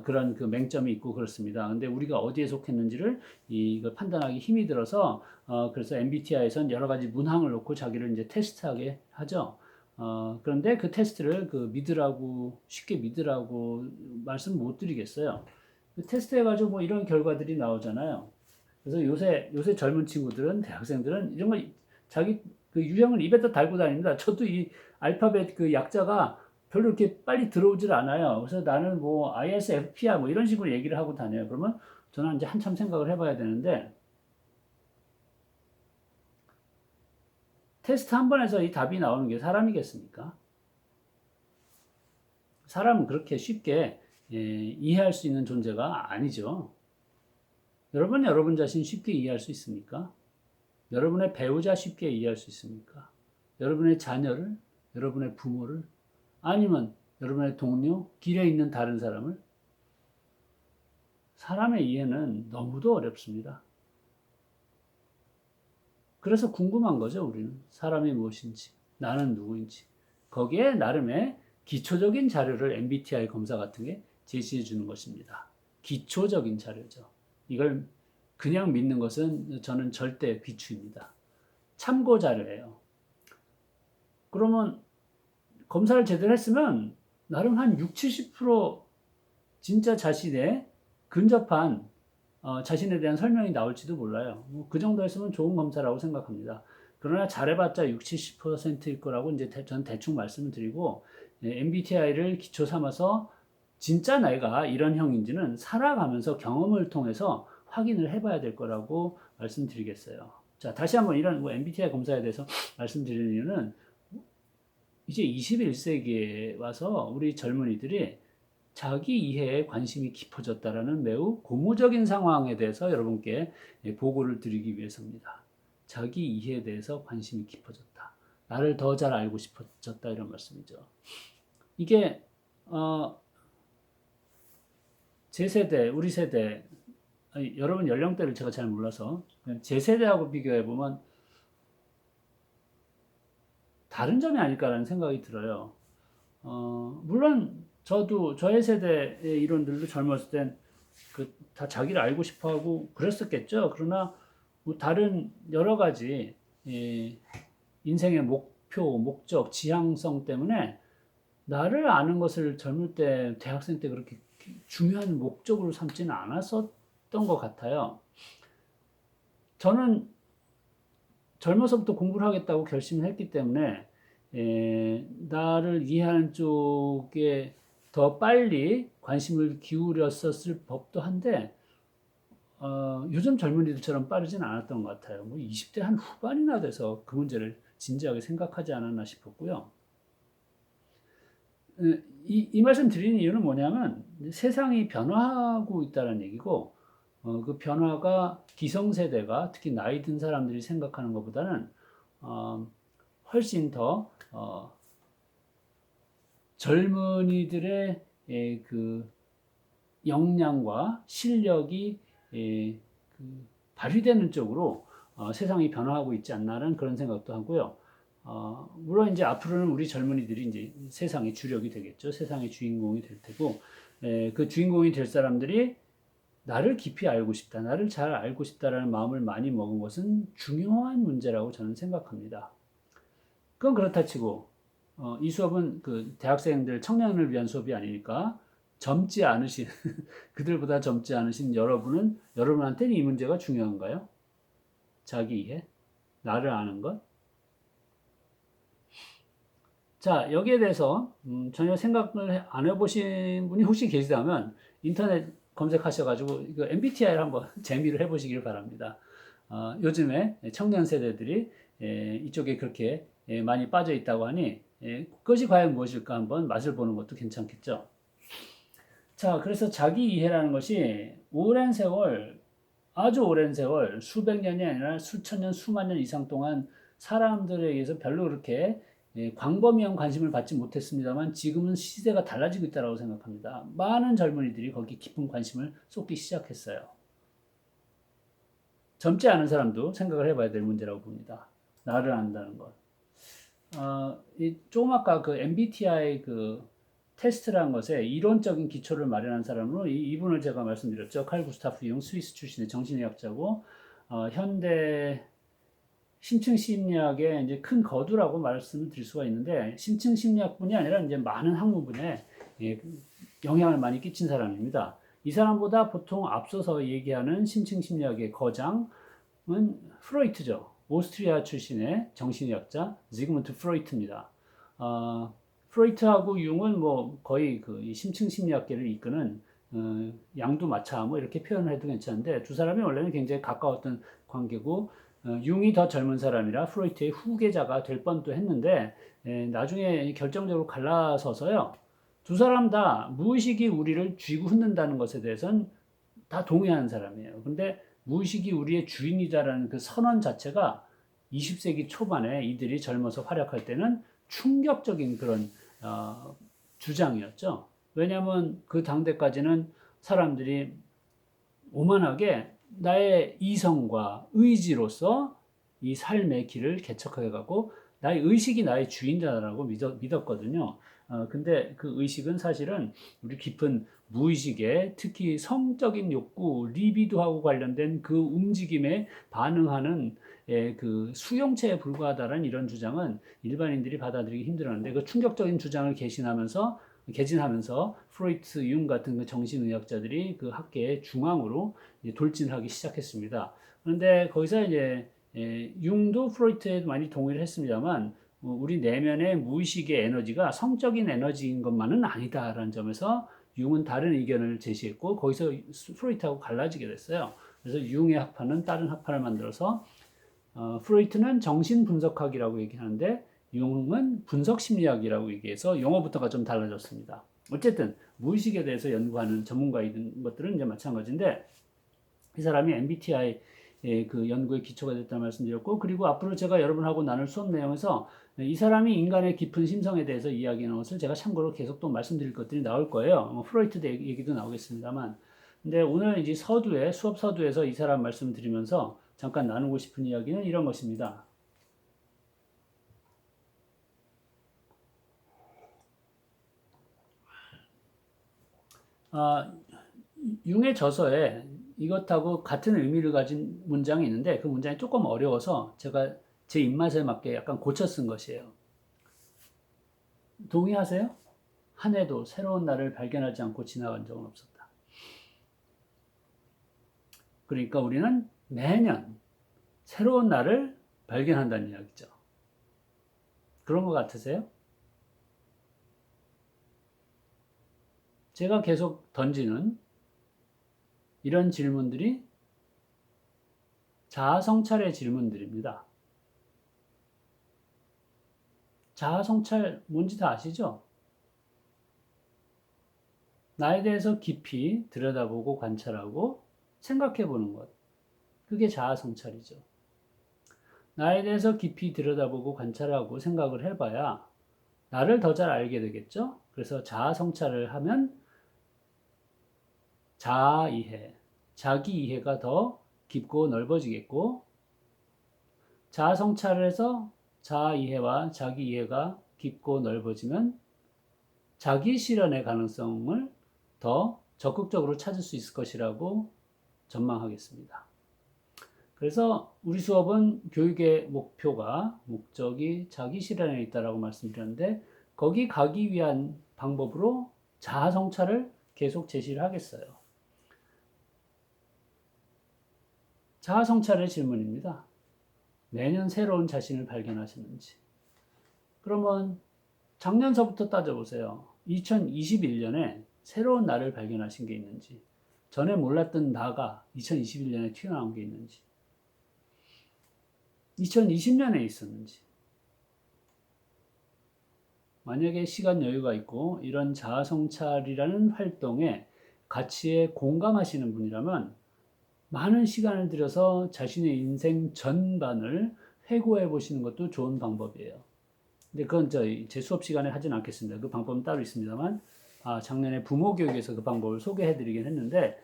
그런 그 맹점이 있고 그렇습니다. 근데 우리가 어디에 속했는지를 이걸 판단하기 힘이 들어서 그래서 MBTI에선 여러 가지 문항을 놓고 자기를 이제 테스트하게 하죠. 그런데 그 테스트를 그 믿으라고 쉽게 믿으라고 말씀 못 드리겠어요. 그 테스트 해가지고 뭐 이런 결과들이 나오잖아요. 그래서 요새 젊은 친구들은 대학생들은 이런 거 자기 그 유형을 입에다 달고 다닙니다. 저도 이 알파벳 그 약자가 별로 이렇게 빨리 들어오질 않아요. 그래서 나는 뭐 ISFP야 뭐 이런 식으로 얘기를 하고 다녀요. 그러면 저는 이제 한참 생각을 해봐야 되는데 테스트 한 번에서 이 답이 나오는 게 사람이겠습니까? 사람은 그렇게 쉽게 이해할 수 있는 존재가 아니죠. 여러분 자신 쉽게 이해할 수 있습니까? 여러분의 배우자 쉽게 이해할 수 있습니까? 여러분의 자녀를, 여러분의 부모를, 아니면 여러분의 동료, 길에 있는 다른 사람을? 사람의 이해는 너무도 어렵습니다. 그래서 궁금한 거죠, 우리는. 사람이 무엇인지, 나는 누구인지. 거기에 나름의 기초적인 자료를 MBTI 검사 같은 게 제시해 주는 것입니다. 기초적인 자료죠. 이걸 그냥 믿는 것은 저는 절대 비추입니다. 참고 자료예요. 그러면 검사를 제대로 했으면 나름 한 6, 70% 진짜 자신의 근접한 자신에 대한 설명이 나올지도 몰라요. 뭐그 정도 했으면 좋은 검사라고 생각합니다. 그러나 잘해봤자 6, 70%일 거라고 이제 전 대충 말씀을 드리고 MBTI를 기초 삼아서 진짜 내가 이런 형인지는 살아가면서 경험을 통해서 확인을 해봐야 될 거라고 말씀드리겠어요. 자, 다시 한번 이런 뭐 MBTI 검사에 대해서 말씀드리는 이유는 이제 21세기에 와서 우리 젊은이들이 자기 이해에 관심이 깊어졌다라는 매우 고무적인 상황에 대해서 여러분께 보고를 드리기 위해서입니다. 자기 이해에 대해서 관심이 깊어졌다. 나를 더 잘 알고 싶어졌다 이런 말씀이죠. 이게 제 세대, 우리 세대, 여러분 연령대를 제가 잘 몰라서 제 세대하고 비교해 보면 다른 점이 아닐까라는 생각이 들어요. 물론 저도 저의 세대의 이론들도 젊었을 땐 그 다 자기를 알고 싶어하고 그랬었겠죠. 그러나 뭐 다른 여러 가지 인생의 목표, 목적, 지향성 때문에 나를 아는 것을 젊을 때, 대학생 때 그렇게 중요한 목적으로 삼지는 않았었던 것 같아요. 저는 젊어서부터 공부를 하겠다고 결심을 했기 때문에 나를 이해하는 쪽에 더 빨리 관심을 기울였었을 법도 한데 요즘 젊은이들처럼 빠르진 않았던 것 같아요. 뭐 20대 한 후반이나 돼서 그 문제를 진지하게 생각하지 않았나 싶었고요. 이 말씀 드리는 이유는 뭐냐면 세상이 변화하고 있다는 얘기고 그 변화가 기성세대가 특히 나이 든 사람들이 생각하는 것보다는 훨씬 더 젊은이들의 그 역량과 실력이 그 발휘되는 쪽으로 세상이 변화하고 있지 않나라는 그런 생각도 하고요. 물론 이제 앞으로는 우리 젊은이들이 이제 세상의 주력이 되겠죠. 세상의 주인공이 될 테고, 그 주인공이 될 사람들이 나를 깊이 알고 싶다, 나를 잘 알고 싶다라는 마음을 많이 먹은 것은 중요한 문제라고 저는 생각합니다. 그건 그렇다 치고, 이 수업은 그 대학생들, 청년을 위한 수업이 아니니까 젊지 않으신, 그들보다 젊지 않으신 여러분한테는 이 문제가 중요한가요? 자기 이해? 나를 아는 것? 자, 여기에 대해서 전혀 생각을 안 해보신 분이 혹시 계시다면 인터넷 검색하셔가지고 이거 MBTI를 한번 재미를 해보시길 바랍니다. 요즘에 청년 세대들이 이쪽에 그렇게 많이 빠져 있다고 하니 그것이 과연 무엇일까 한번 맛을 보는 것도 괜찮겠죠. 자, 그래서 자기 이해라는 것이 오랜 세월, 아주 오랜 세월, 수백 년이 아니라 수천 년, 수만 년 이상 동안 사람들에 의해서 별로 그렇게 광범위한 관심을 받지 못했습니다만 지금은 시대가 달라지고 있다고 생각합니다. 많은 젊은이들이 거기 깊은 관심을 쏟기 시작했어요. 젊지 않은 사람도 생각을 해봐야 될 문제라고 봅니다. 나를 안다는 것. 조금 아까 그 MBTI 그 테스트라는 것에 이론적인 기초를 마련한 사람으로 이분을 제가 말씀드렸죠. 칼 구스타프 융, 스위스 출신의 정신의학자고 현대 심층 심리학의 이제 큰 거두라고 말씀을 드릴 수가 있는데 심층 심리학뿐이 아니라 이제 많은 학문분에 영향을 많이 끼친 사람입니다. 이 사람보다 보통 앞서서 얘기하는 심층 심리학의 거장은 프로이트죠. 오스트리아 출신의 정신의학자 지그문트 프로이트입니다. 프로이트하고 융은 뭐 거의 그 심층 심리학계를 이끄는 양두마차 뭐 이렇게 표현을 해도 괜찮은데 두 사람이 원래는 굉장히 가까웠던 관계고 융이 더 젊은 사람이라 프로이트의 후계자가 될 뻔도 했는데 나중에 결정적으로 갈라서서요. 두 사람 다 무의식이 우리를 쥐고 흔든다는 것에 대해서는 다 동의하는 사람이에요. 근데 무의식이 우리의 주인이다라는 그 선언 자체가 20세기 초반에 이들이 젊어서 활약할 때는 충격적인 그런 주장이었죠. 왜냐하면 그 당대까지는 사람들이 오만하게 나의 이성과 의지로서 이 삶의 길을 개척해 가고 나의 의식이 나의 주인이다라고 믿었거든요. 근데 그 의식은 사실은 우리 깊은 무의식에 특히 성적인 욕구, 리비도하고 관련된 그 움직임에 반응하는 그 수용체에 불과하다는 이런 주장은 일반인들이 받아들이기 힘들었는데 그 충격적인 주장을 개진하면서 프로이트, 융 같은 그 정신의학자들이 그 학계의 중앙으로 돌진하기 시작했습니다. 그런데 거기서 이제 융도 프로이트에 많이 동의를 했습니다만 우리 내면의 무의식의 에너지가 성적인 에너지인 것만은 아니다라는 점에서 융은 다른 의견을 제시했고 거기서 프로이트하고 갈라지게 됐어요. 그래서 융의 학파는 다른 학파를 만들어서 프로이트는 정신분석학이라고 얘기하는데 융은 분석심리학이라고 얘기해서 용어부터가 좀 달라졌습니다. 어쨌든 무의식에 대해서 연구하는 전문가인 것들은 이제 마찬가지인데 이 사람이 MBTI 그 연구의 기초가 됐다는 말씀드렸고 그리고 앞으로 제가 여러분하고 나눌 수업 내용에서 이 사람이 인간의 깊은 심성에 대해서 이야기하는 것을 제가 참고로 계속 또 말씀드릴 것들이 나올 거예요. 프로이트 얘기도 나오겠습니다만 근데 오늘 이제 수업 서두에서 이 사람 말씀드리면서 잠깐 나누고 싶은 이야기는 이런 것입니다. 융의 저서에 이것하고 같은 의미를 가진 문장이 있는데 그 문장이 조금 어려워서 제가 제 입맛에 맞게 약간 고쳐 쓴 것이에요. 동의하세요? 한 해도 새로운 날을 발견하지 않고 지나간 적은 없었다. 그러니까 우리는 매년 새로운 날을 발견한다는 이야기죠. 그런 것 같으세요? 제가 계속 던지는 이런 질문들이 자아성찰의 질문들입니다. 자아성찰 뭔지 다 아시죠? 나에 대해서 깊이 들여다보고 관찰하고 생각해 보는 것. 그게 자아성찰이죠. 나에 대해서 깊이 들여다보고 관찰하고 생각을 해봐야 나를 더 잘 알게 되겠죠? 그래서 자아성찰을 하면 자아이해, 자기 이해가 더 깊고 넓어지겠고 자아성찰에서 자아이해와 자기 이해가 깊고 넓어지면 자기 실현의 가능성을 더 적극적으로 찾을 수 있을 것이라고 전망하겠습니다. 그래서 우리 수업은 교육의 목적이 자기 실현에 있다라고 말씀드렸는데 거기 가기 위한 방법으로 자아 성찰을 계속 제시를 하겠어요. 자아 성찰의 질문입니다. 매년 새로운 자신을 발견하시는지. 그러면 작년서부터 따져보세요. 2021년에 새로운 나를 발견하신 게 있는지, 전에 몰랐던 나가 2021년에 튀어나온 게 있는지, 2020년에 있었는지, 만약에 시간 여유가 있고 이런 자아성찰이라는 활동에 가치에 공감하시는 분이라면 많은 시간을 들여서 자신의 인생 전반을 회고해 보시는 것도 좋은 방법이에요. 근데 그건 제 수업 시간에 하진 않겠습니다. 그 방법은 따로 있습니다만, 작년에 부모 교육에서 그 방법을 소개해 드리긴 했는데,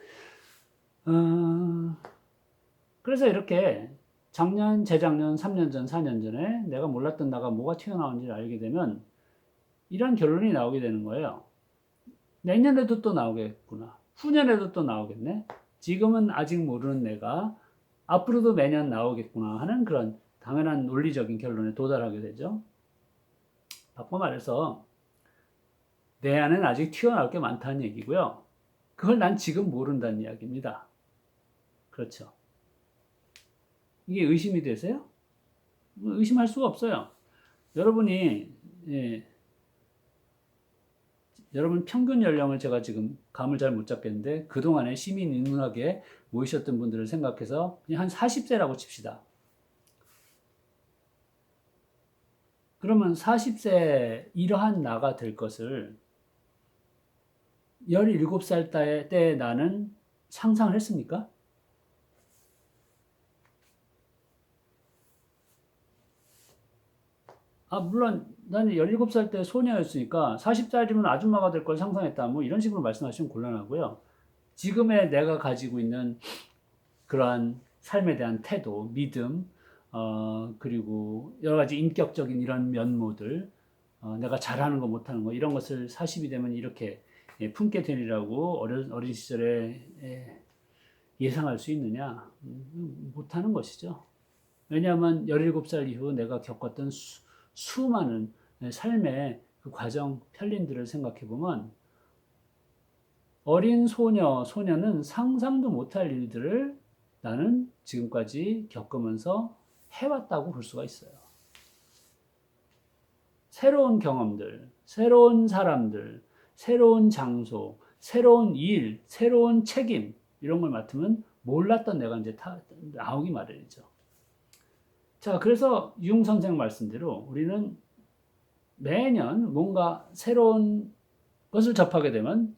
그래서 이렇게 작년, 재작년, 3년 전, 4년 전에 내가 몰랐던 나가 뭐가 튀어나온지를 알게 되면 이런 결론이 나오게 되는 거예요. 내년에도 또 나오겠구나. 후년에도 또 나오겠네. 지금은 아직 모르는 내가 앞으로도 매년 나오겠구나 하는 그런 당연한 논리적인 결론에 도달하게 되죠. 바꿔 말해서 내 안엔 아직 튀어나올 게 많다는 얘기고요. 그걸 난 지금 모른다는 이야기입니다. 그렇죠. 이게 의심이 되세요? 의심할 수가 없어요. 여러분이 여러분 평균 연령을 제가 지금 감을 잘 못 잡겠는데 그동안에 시민인문학에 모이셨던 분들을 생각해서 그냥 한 40세라고 칩시다. 그러면 40세 이러한 나가 될 것을 17살 때 나는 상상을 했습니까? 물론 나는 17살 때 소녀였으니까 40살이면 아줌마가 될 걸 상상했다. 뭐 이런 식으로 말씀하시면 곤란하고요. 지금의 내가 가지고 있는 그러한 삶에 대한 태도, 믿음, 그리고 여러 가지 인격적인 이런 면모들, 내가 잘하는 거 못하는 거 이런 것을 40이 되면 이렇게 품게 되리라고 어린 시절에 예상할 수 있느냐? 못하는 것이죠. 왜냐하면 17살 이후 내가 겪었던 수많은 삶의 그 과정, 편린들을 생각해 보면 어린 소녀는 상상도 못할 일들을 나는 지금까지 겪으면서 해왔다고 볼 수가 있어요. 새로운 경험들, 새로운 사람들, 새로운 장소, 새로운 일, 새로운 책임 이런 걸 맡으면 몰랐던 내가 이제 나오기 마련이죠. 자, 그래서 융 선생 말씀대로 우리는 매년 뭔가 새로운 것을 접하게 되면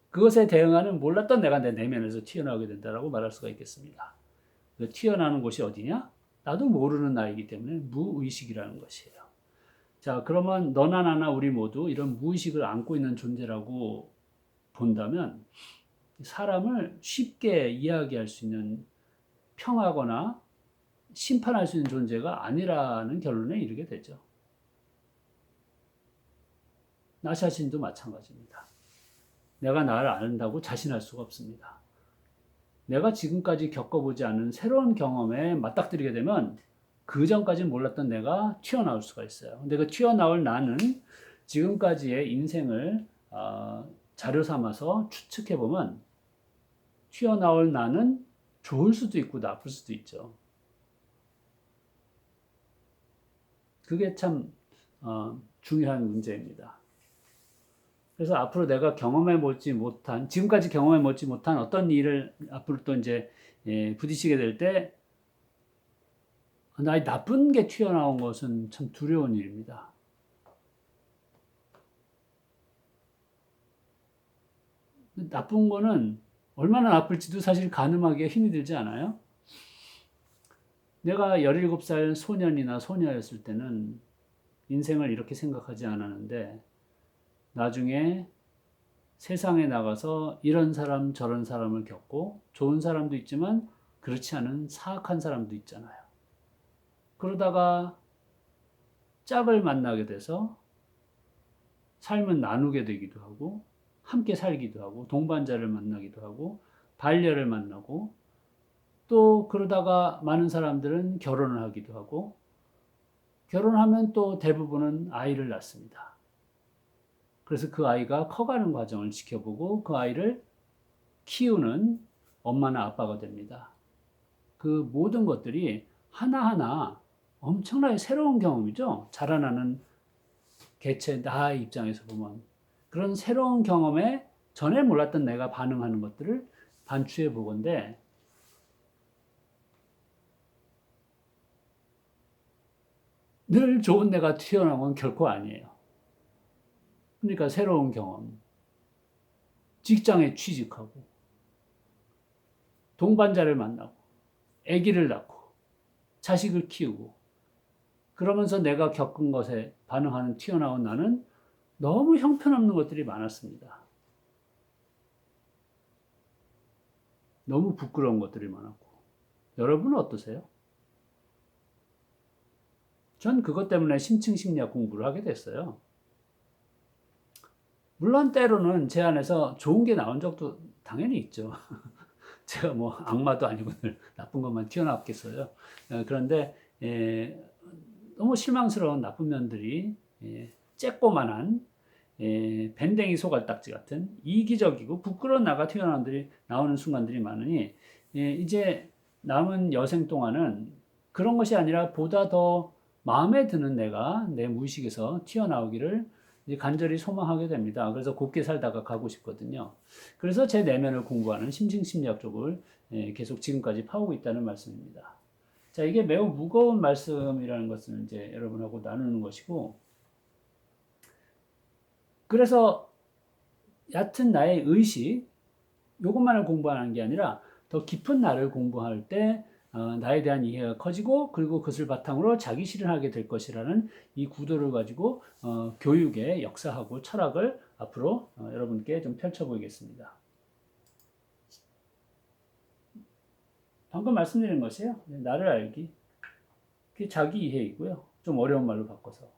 그것에 대응하는 몰랐던 내가 내 내면에서 튀어나오게 된다고 말할 수가 있겠습니다. 그 튀어나오는 곳이 어디냐? 나도 모르는 나이기 때문에 무의식이라는 것이에요. 자, 그러면 너나 나나 우리 모두 이런 무의식을 안고 있는 존재라고 본다면 사람을 쉽게 이야기할 수 있는 평하거나 심판할 수 있는 존재가 아니라는 결론에 이르게 되죠. 나 자신도 마찬가지입니다. 내가 나를 안다고 자신할 수가 없습니다. 내가 지금까지 겪어보지 않은 새로운 경험에 맞닥뜨리게 되면 그 전까지 몰랐던 내가 튀어나올 수가 있어요. 근데 그 튀어나올 나는 지금까지의 인생을 자료 삼아서 추측해보면 튀어나올 나는 좋을 수도 있고 나쁠 수도 있죠. 그게 참 중요한 문제입니다. 그래서 앞으로 내가 지금까지 경험해보지 못한 어떤 일을 앞으로 또 이제 부딪히게 될 때, 나의 나쁜 게 튀어나온 것은 참 두려운 일입니다. 나쁜 거는 얼마나 나쁠지도 사실 가늠하기가 힘이 들지 않아요? 내가 17살 소년이나 소녀였을 때는 인생을 이렇게 생각하지 않았는데, 나중에 세상에 나가서 이런 사람 저런 사람을 겪고 좋은 사람도 있지만 그렇지 않은 사악한 사람도 있잖아요. 그러다가 짝을 만나게 돼서 삶을 나누게 되기도 하고 함께 살기도 하고 동반자를 만나기도 하고 반려를 만나고 또 그러다가 많은 사람들은 결혼을 하기도 하고 결혼하면 또 대부분은 아이를 낳습니다. 그래서 그 아이가 커가는 과정을 지켜보고 그 아이를 키우는 엄마나 아빠가 됩니다. 그 모든 것들이 하나하나 엄청나게 새로운 경험이죠. 자라나는 개체 나의 입장에서 보면 그런 새로운 경험에 전에 몰랐던 내가 반응하는 것들을 반추해 보건데 늘 좋은 내가 튀어나온 건 결코 아니에요. 그러니까 새로운 경험, 직장에 취직하고 동반자를 만나고 아기를 낳고 자식을 키우고 그러면서 내가 겪은 것에 반응하는 튀어나온 나는 너무 형편없는 것들이 많았습니다. 너무 부끄러운 것들이 많았고. 여러분은 어떠세요? 전 그것 때문에 심층심리학 공부를 하게 됐어요. 물론 때로는 제 안에서 좋은 게 나온 적도 당연히 있죠. 제가 뭐 악마도 아니고 늘 나쁜 것만 튀어나왔겠어요. 그런데 너무 실망스러운 나쁜 면들이 쬐꼬만한 밴댕이 소갈딱지 같은 이기적이고 부끄러운 나가 나오는 순간들이 많으니 이제 남은 여생 동안은 그런 것이 아니라 보다 더 마음에 드는 내가 내 무의식에서 튀어나오기를 간절히 소망하게 됩니다. 그래서 곱게 살다가 가고 싶거든요. 그래서 제 내면을 공부하는 심층심리학 쪽을 계속 지금까지 파오고 있다는 말씀입니다. 자, 이게 매우 무거운 말씀이라는 것을 이제 여러분하고 나누는 것이고, 그래서 얕은 나의 의식, 이것만을 공부하는 게 아니라 더 깊은 나를 공부할 때 나에 대한 이해가 커지고 그리고 그것을 바탕으로 자기 실현하게 될 것이라는 이 구도를 가지고 교육의 역사하고 철학을 앞으로 여러분께 좀 펼쳐 보이겠습니다. 방금 말씀드린 것이에요. 나를 알기. 그게 자기 이해이고요. 좀 어려운 말로 바꿔서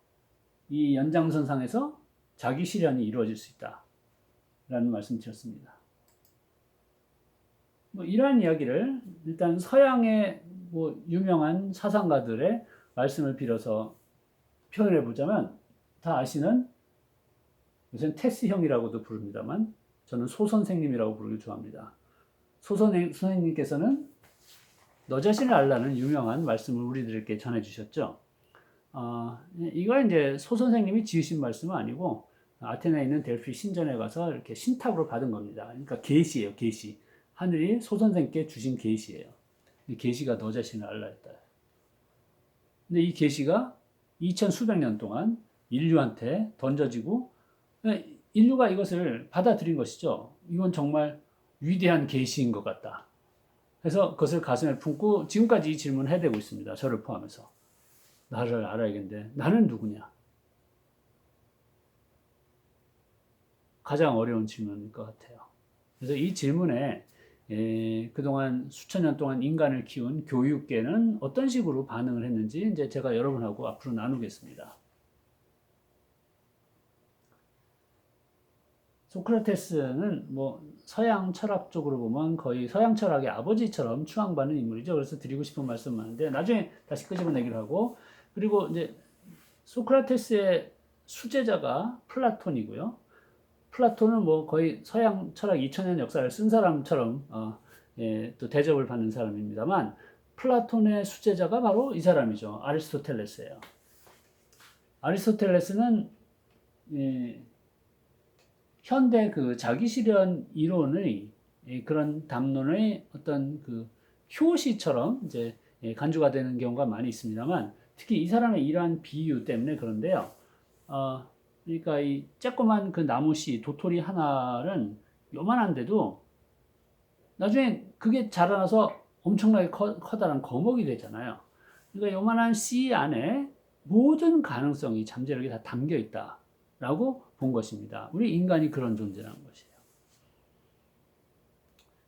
이 연장선상에서 자기 실현이 이루어질 수 있다 라는 말씀 드렸습니다. 뭐 이러한 이야기를 일단 서양의 뭐 유명한 사상가들의 말씀을 빌어서 표현해 보자면 다 아시는, 요새는 테스 형이라고도 부릅니다만 저는 소 선생님이라고 부르기 좋아합니다. 소 선생님께서는 너 자신을 알라는 유명한 말씀을 우리들에게 전해 주셨죠. 이거 이제 소 선생님이 지으신 말씀은 아니고 아테네에 있는 델피 신전에 가서 이렇게 신탁으로 받은 겁니다. 그러니까 계시예요, 계시. 하늘이 소 선생께 주신 계시예요. 이 계시가 너 자신을 알라 했다. 근데 이 계시가 2000 수백 년 동안 인류한테 던져지고 인류가 이것을 받아들인 것이죠. 이건 정말 위대한 계시인 것 같다. 그래서 그것을 가슴에 품고 지금까지 이 질문을 해대고 있습니다. 저를 포함해서. 나를 알아야겠는데 나는 누구냐? 가장 어려운 질문일 것 같아요. 그래서 이 질문에 그동안 수천 년 동안 인간을 키운 교육계는 어떤 식으로 반응을 했는지 이제 제가 여러분하고 앞으로 나누겠습니다. 소크라테스는 뭐 서양 철학 쪽으로 보면 거의 서양 철학의 아버지처럼 추앙받는 인물이죠. 그래서 드리고 싶은 말씀 많은데 나중에 다시 끄집어내기로 하고, 그리고 이제 소크라테스의 수제자가 플라톤이고요. 플라톤은 뭐 거의 서양 철학 2000년 역사를 쓴 사람처럼 또 대접을 받는 사람입니다만 플라톤의 수제자가 바로 이 사람이죠. 아리스토텔레스예요. 아리스토텔레스는 현대 그 자기실현 이론의 그런 담론의 어떤 그 효시처럼 이제 간주가 되는 경우가 많이 있습니다만 특히 이 사람의 이러한 비유 때문에 그런데요. 그러니까 이 쬐꼬만 그 나무씨 도토리 하나는 요만한데도 나중에 그게 자라나서 엄청나게 커다란 거목이 되잖아요. 그러니까 요만한 씨 안에 모든 가능성이 잠재력이 다 담겨 있다라고 본 것입니다. 우리 인간이 그런 존재라는 것이에요.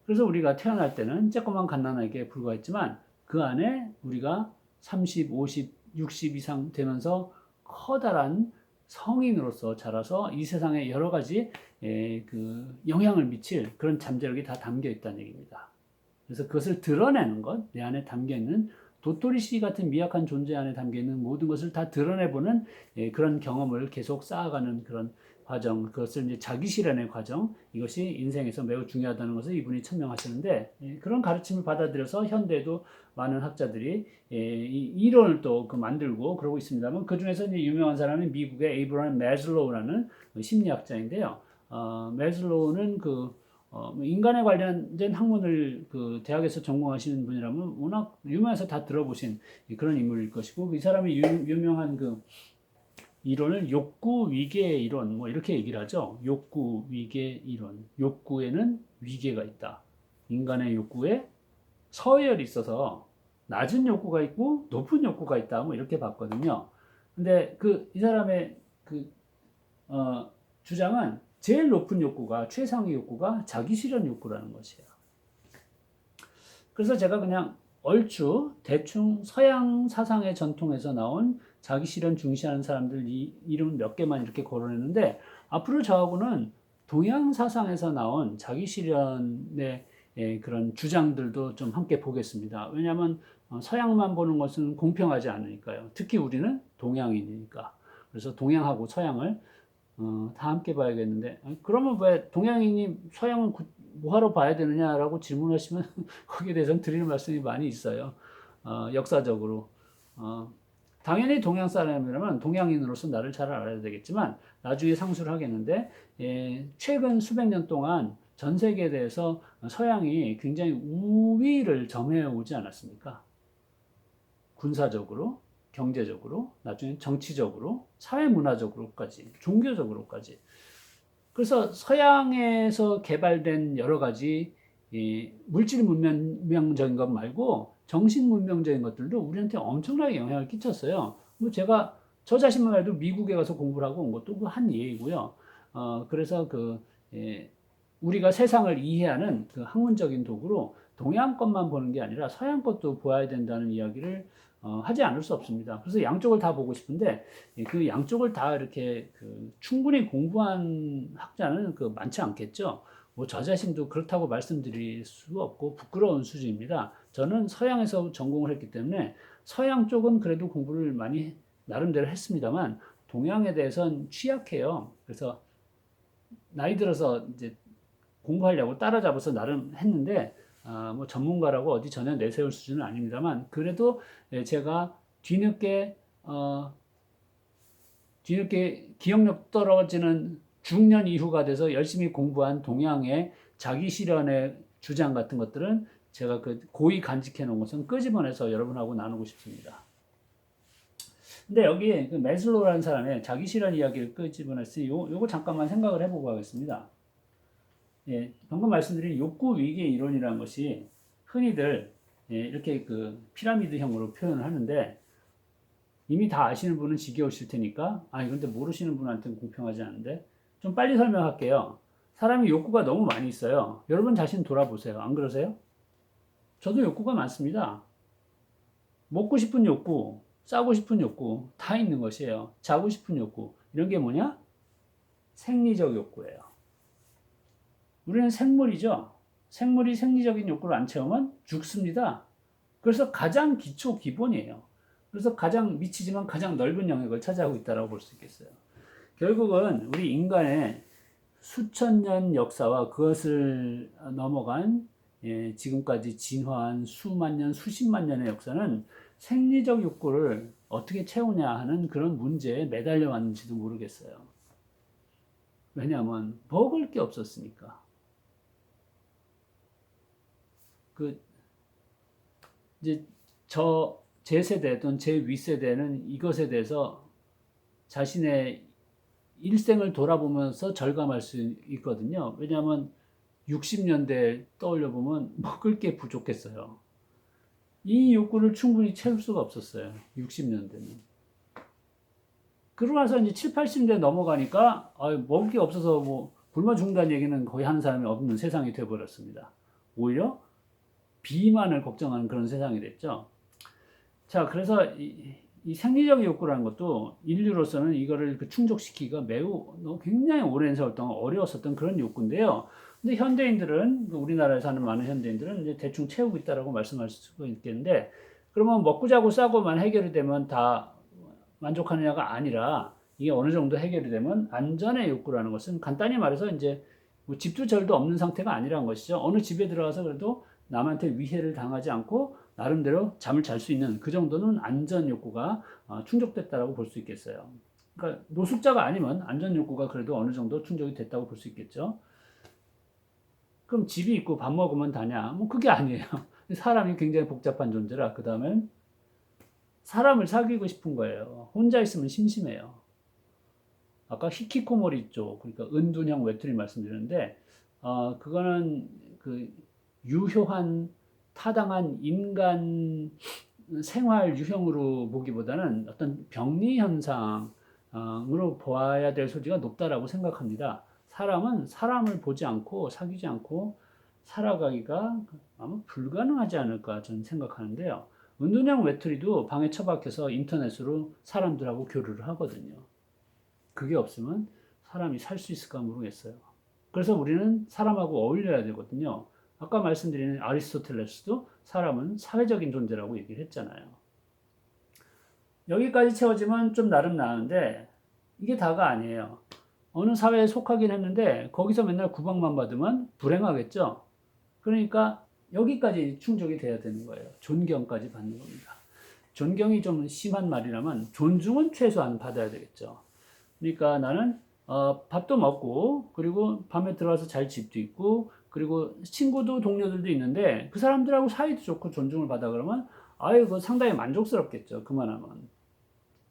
그래서 우리가 태어날 때는 쬐꼬만 갓난아기에 불과했지만 그 안에 우리가 30, 50, 60 이상 되면서 커다란 성인으로서 자라서 이 세상에 여러 가지 그 영향을 미칠 그런 잠재력이 다 담겨 있다는 얘기입니다. 그래서 그것을 드러내는 것, 내 안에 담겨 있는 도토리 씨 같은 미약한 존재 안에 담겨 있는 모든 것을 다 드러내보는 그런 경험을 계속 쌓아가는 그런 과정, 그것을 이제 자기 실현의 과정, 이것이 인생에서 매우 중요하다는 것을 이분이 천명하시는데, 그런 가르침을 받아들여서 현대에도 많은 학자들이 이 이론을 또 만들고 그러고 있습니다만, 그 중에서 이제 유명한 사람이 미국의 에이브러햄 매슬로우라는 심리학자인데요. 매슬로우는 인간에 관련된 학문을 대학에서 전공하시는 분이라면 워낙 유명해서 다 들어보신 그런 인물일 것이고, 이 사람이 유명한 이론을 욕구 위계 이론 뭐 이렇게 얘기를 하죠. 욕구 위계 이론. 욕구에는 위계가 있다. 인간의 욕구에 서열이 있어서 낮은 욕구가 있고 높은 욕구가 있다. 뭐 이렇게 봤거든요. 근데 이 사람의 주장은 제일 높은 욕구가, 최상의 욕구가 자기 실현 욕구라는 것이에요. 그래서 제가 그냥 얼추 대충 서양 사상의 전통에서 나온 자기 실현 중시하는 사람들 이름 몇 개만 이렇게 거론했는데, 앞으로 저하고는 동양 사상에서 나온 자기 실현의 그런 주장들도 좀 함께 보겠습니다. 왜냐하면 서양만 보는 것은 공평하지 않으니까요. 특히 우리는 동양인이니까. 그래서 동양하고 서양을 다 함께 봐야겠는데, 그러면 왜 동양인이 서양은 뭐하러 봐야 되느냐라고 질문하시면 거기에 대해서는 드리는 말씀이 많이 있어요. 역사적으로. 당연히 동양 사람이라면 동양인으로서 나를 잘 알아야 되겠지만 나중에 상수를 하겠는데, 최근 수백 년 동안 전 세계에 대해서 서양이 굉장히 우위를 점해 오지 않았습니까? 군사적으로, 경제적으로, 나중에 정치적으로, 사회문화적으로까지, 종교적으로까지. 그래서 서양에서 개발된 여러 가지 물질 문명적인 것 말고 정신 문명적인 것들도 우리한테 엄청나게 영향을 끼쳤어요. 뭐 저 자신만 해도 미국에 가서 공부를 하고 온 것도 한 예이고요. 그래서 우리가 세상을 이해하는 학문적인 도구로 동양 것만 보는 게 아니라 서양 것도 보아야 된다는 이야기를 하지 않을 수 없습니다. 그래서 양쪽을 다 보고 싶은데, 그 양쪽을 다 이렇게 충분히 공부한 학자는 많지 않겠죠. 뭐 저 자신도 그렇다고 말씀드릴 수 없고 부끄러운 수준입니다. 저는 서양에서 전공을 했기 때문에 서양 쪽은 그래도 공부를 많이 나름대로 했습니다만 동양에 대해서는 취약해요. 그래서 나이 들어서 이제 공부하려고 따라잡아서 나름 했는데, 뭐 전문가라고 어디 전혀 내세울 수준은 아닙니다만, 그래도 제가 뒤늦게 기억력 떨어지는 중년 이후가 돼서 열심히 공부한 동양의 자기 실현의 주장 같은 것들은 제가 고이 간직해 놓은 것은 끄집어내서 여러분하고 나누고 싶습니다. 근데 여기 매슬로우라는 사람의 자기 실현 이야기를 끄집어냈으니 요거 잠깐만 생각을 해보고 하겠습니다. 방금 말씀드린 욕구 위계 이론이라는 것이 흔히들 이렇게 피라미드형으로 표현을 하는데, 이미 다 아시는 분은 지겨우실 테니까, 근데 모르시는 분한테는 공평하지 않은데 좀 빨리 설명할게요. 사람이 욕구가 너무 많이 있어요. 여러분 자신 돌아보세요. 안 그러세요? 저도 욕구가 많습니다. 먹고 싶은 욕구, 싸고 싶은 욕구 다 있는 것이에요. 자고 싶은 욕구, 이런 게 뭐냐? 생리적 욕구예요. 우리는 생물이죠. 생물이 생리적인 욕구를 안 채우면 죽습니다. 그래서 가장 기본이에요. 그래서 가장 미치지만 가장 넓은 영역을 차지하고 있다고 볼 수 있겠어요. 결국은 우리 인간의 수천 년 역사와 그것을 넘어간 지금까지 진화한 수만 년, 수십만 년의 역사는 생리적 욕구를 어떻게 채우냐 하는 그런 문제에 매달려 왔는지도 모르겠어요. 왜냐하면 먹을 게 없었으니까. 이제 제 세대 또는 제 윗세대는 이것에 대해서 자신의 일생을 돌아보면서 절감할 수 있거든요. 왜냐하면 60년대 떠올려 보면 먹을 게 부족했어요. 이 욕구를 충분히 채울 수가 없었어요. 60년대는. 그러고 나서 이제 7, 80년대 넘어가니까 먹을 게 없어서 뭐 굶어 죽는다는 얘기는 거의 하는 사람이 없는 세상이 되어버렸습니다. 오히려 비만을 걱정하는 그런 세상이 됐죠. 자, 그래서 이 생리적 욕구라는 것도 인류로서는 이거를 충족시키기가 굉장히 오랜 세월 동안 어려웠었던 그런 욕구인데요. 근데 현대인들은, 우리나라에 사는 많은 현대인들은 이제 대충 채우고 있다라고 말씀할 수가 있겠는데, 그러면 먹고 자고 싸고만 해결이 되면 다 만족하느냐가 아니라 이게 어느 정도 해결이 되면 안전의 욕구라는 것은 간단히 말해서 이제 뭐 집도 절도 없는 상태가 아니란 것이죠. 어느 집에 들어가서 그래도 남한테 위해를 당하지 않고 나름대로 잠을 잘 수 있는 그 정도는 안전 욕구가 충족됐다라고 볼 수 있겠어요. 그러니까 노숙자가 아니면 안전 욕구가 그래도 어느 정도 충족이 됐다고 볼 수 있겠죠. 그럼 집이 있고 밥 먹으면 다냐? 뭐 그게 아니에요. 사람이 굉장히 복잡한 존재라 그 다음엔 사람을 사귀고 싶은 거예요. 혼자 있으면 심심해요. 아까 히키코모리 쪽, 그러니까 은둔형 외톨이 말씀드렸는데, 그거는 그 유효한 타당한 인간 생활 유형으로 보기보다는 어떤 병리 현상으로 보아야 될 소지가 높다라고 생각합니다. 사람은 사람을 보지 않고 사귀지 않고 살아가기가 아마 불가능하지 않을까 저는 생각하는데요. 은둔형 외톨이도 방에 처박혀서 인터넷으로 사람들하고 교류를 하거든요. 그게 없으면 사람이 살 수 있을까 모르겠어요. 그래서 우리는 사람하고 어울려야 되거든요. 아까 말씀드린 아리스토텔레스도 사람은 사회적인 존재라고 얘기를 했잖아요. 여기까지 채워지면 좀 나름 나은데 이게 다가 아니에요. 어느 사회에 속하긴 했는데 거기서 맨날 구박만 받으면 불행하겠죠. 그러니까 여기까지 충족이 돼야 되는 거예요. 존경까지 받는 겁니다. 존경이 좀 심한 말이라면 존중은 최소한 받아야 되겠죠. 그러니까 나는 밥도 먹고 그리고 밤에 들어와서 잘 집도 있고 그리고 친구도 동료들도 있는데 그 사람들하고 사이도 좋고 존중을 받아 그러면 아이고 상당히 만족스럽겠죠. 그만하면.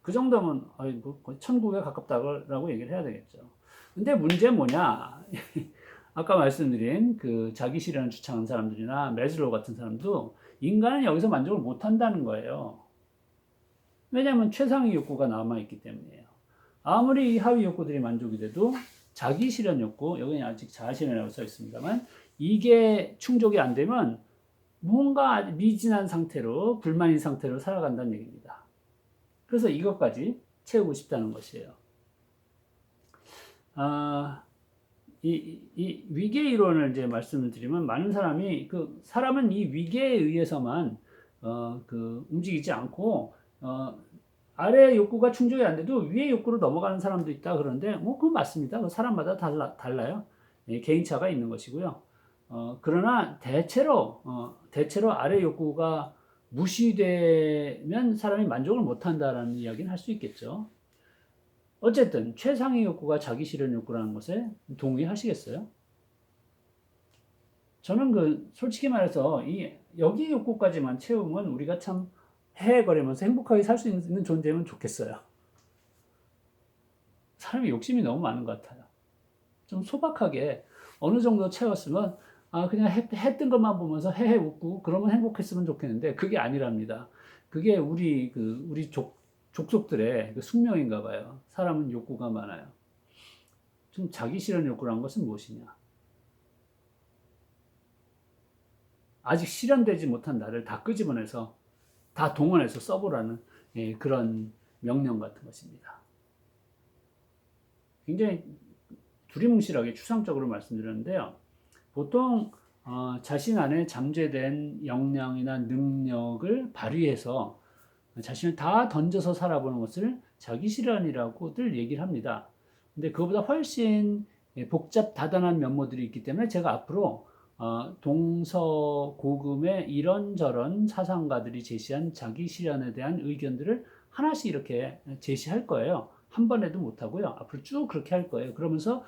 그 정도면 아이고 천국에 가깝다고 얘기를 해야 되겠죠. 근데 문제는 뭐냐? 아까 말씀드린 그 자기 실현을 주창하는 사람들이나 매슬로우 같은 사람도 인간은 여기서 만족을 못 한다는 거예요. 왜냐하면 최상위 욕구가 남아있기 때문이에요. 아무리 이 하위 욕구들이 만족이 돼도 자기 실현 욕구, 여기는 아직 자아 실현이라고 써 있습니다만 이게 충족이 안 되면 뭔가 미진한 상태로 불만인 상태로 살아간다는 얘기입니다. 그래서 이것까지 채우고 싶다는 것이에요. 이 위계 이론을 이제 말씀을 드리면 많은 사람이 사람은 이 위계에 의해서만 움직이지 않고 아래 욕구가 충족이 안 돼도 위에 욕구로 넘어가는 사람도 있다 그러는데 뭐 그건 맞습니다. 그 사람마다 달라요. 예, 개인차가 있는 것이고요. 그러나 대체로 아래 욕구가 무시되면 사람이 만족을 못한다라는 이야기는 할 수 있겠죠. 어쨌든 최상위 욕구가 자기 실현 욕구라는 것에 동의하시겠어요? 저는 솔직히 말해서 여기 욕구까지만 채우면 우리가 참 헤헤거리면서 행복하게 살 수 있는 존재면 좋겠어요. 사람이 욕심이 너무 많은 것 같아요. 좀 소박하게 어느 정도 채웠으면 그냥 해 뜬 것만 보면서 헤헤 웃고 그러면 행복했으면 좋겠는데 그게 아니랍니다. 그게 우리 족속들의 숙명인가 봐요. 사람은 욕구가 많아요. 좀 자기 실현 욕구라는 것은 무엇이냐? 아직 실현되지 못한 나를 다 끄집어내서 다 동원해서 써보라는 그런 명령 같은 것입니다. 굉장히 두리뭉실하게 추상적으로 말씀드렸는데요. 보통 자신 안에 잠재된 역량이나 능력을 발휘해서 자신을 다 던져서 살아보는 것을 자기 실현이라고들 얘기를 합니다. 근데 그거보다 훨씬 복잡 다단한 면모들이 있기 때문에 제가 앞으로 동서고금의 이런저런 사상가들이 제시한 자기 실현에 대한 의견들을 하나씩 이렇게 제시할 거예요. 한 번에도 못하고요. 앞으로 쭉 그렇게 할 거예요. 그러면서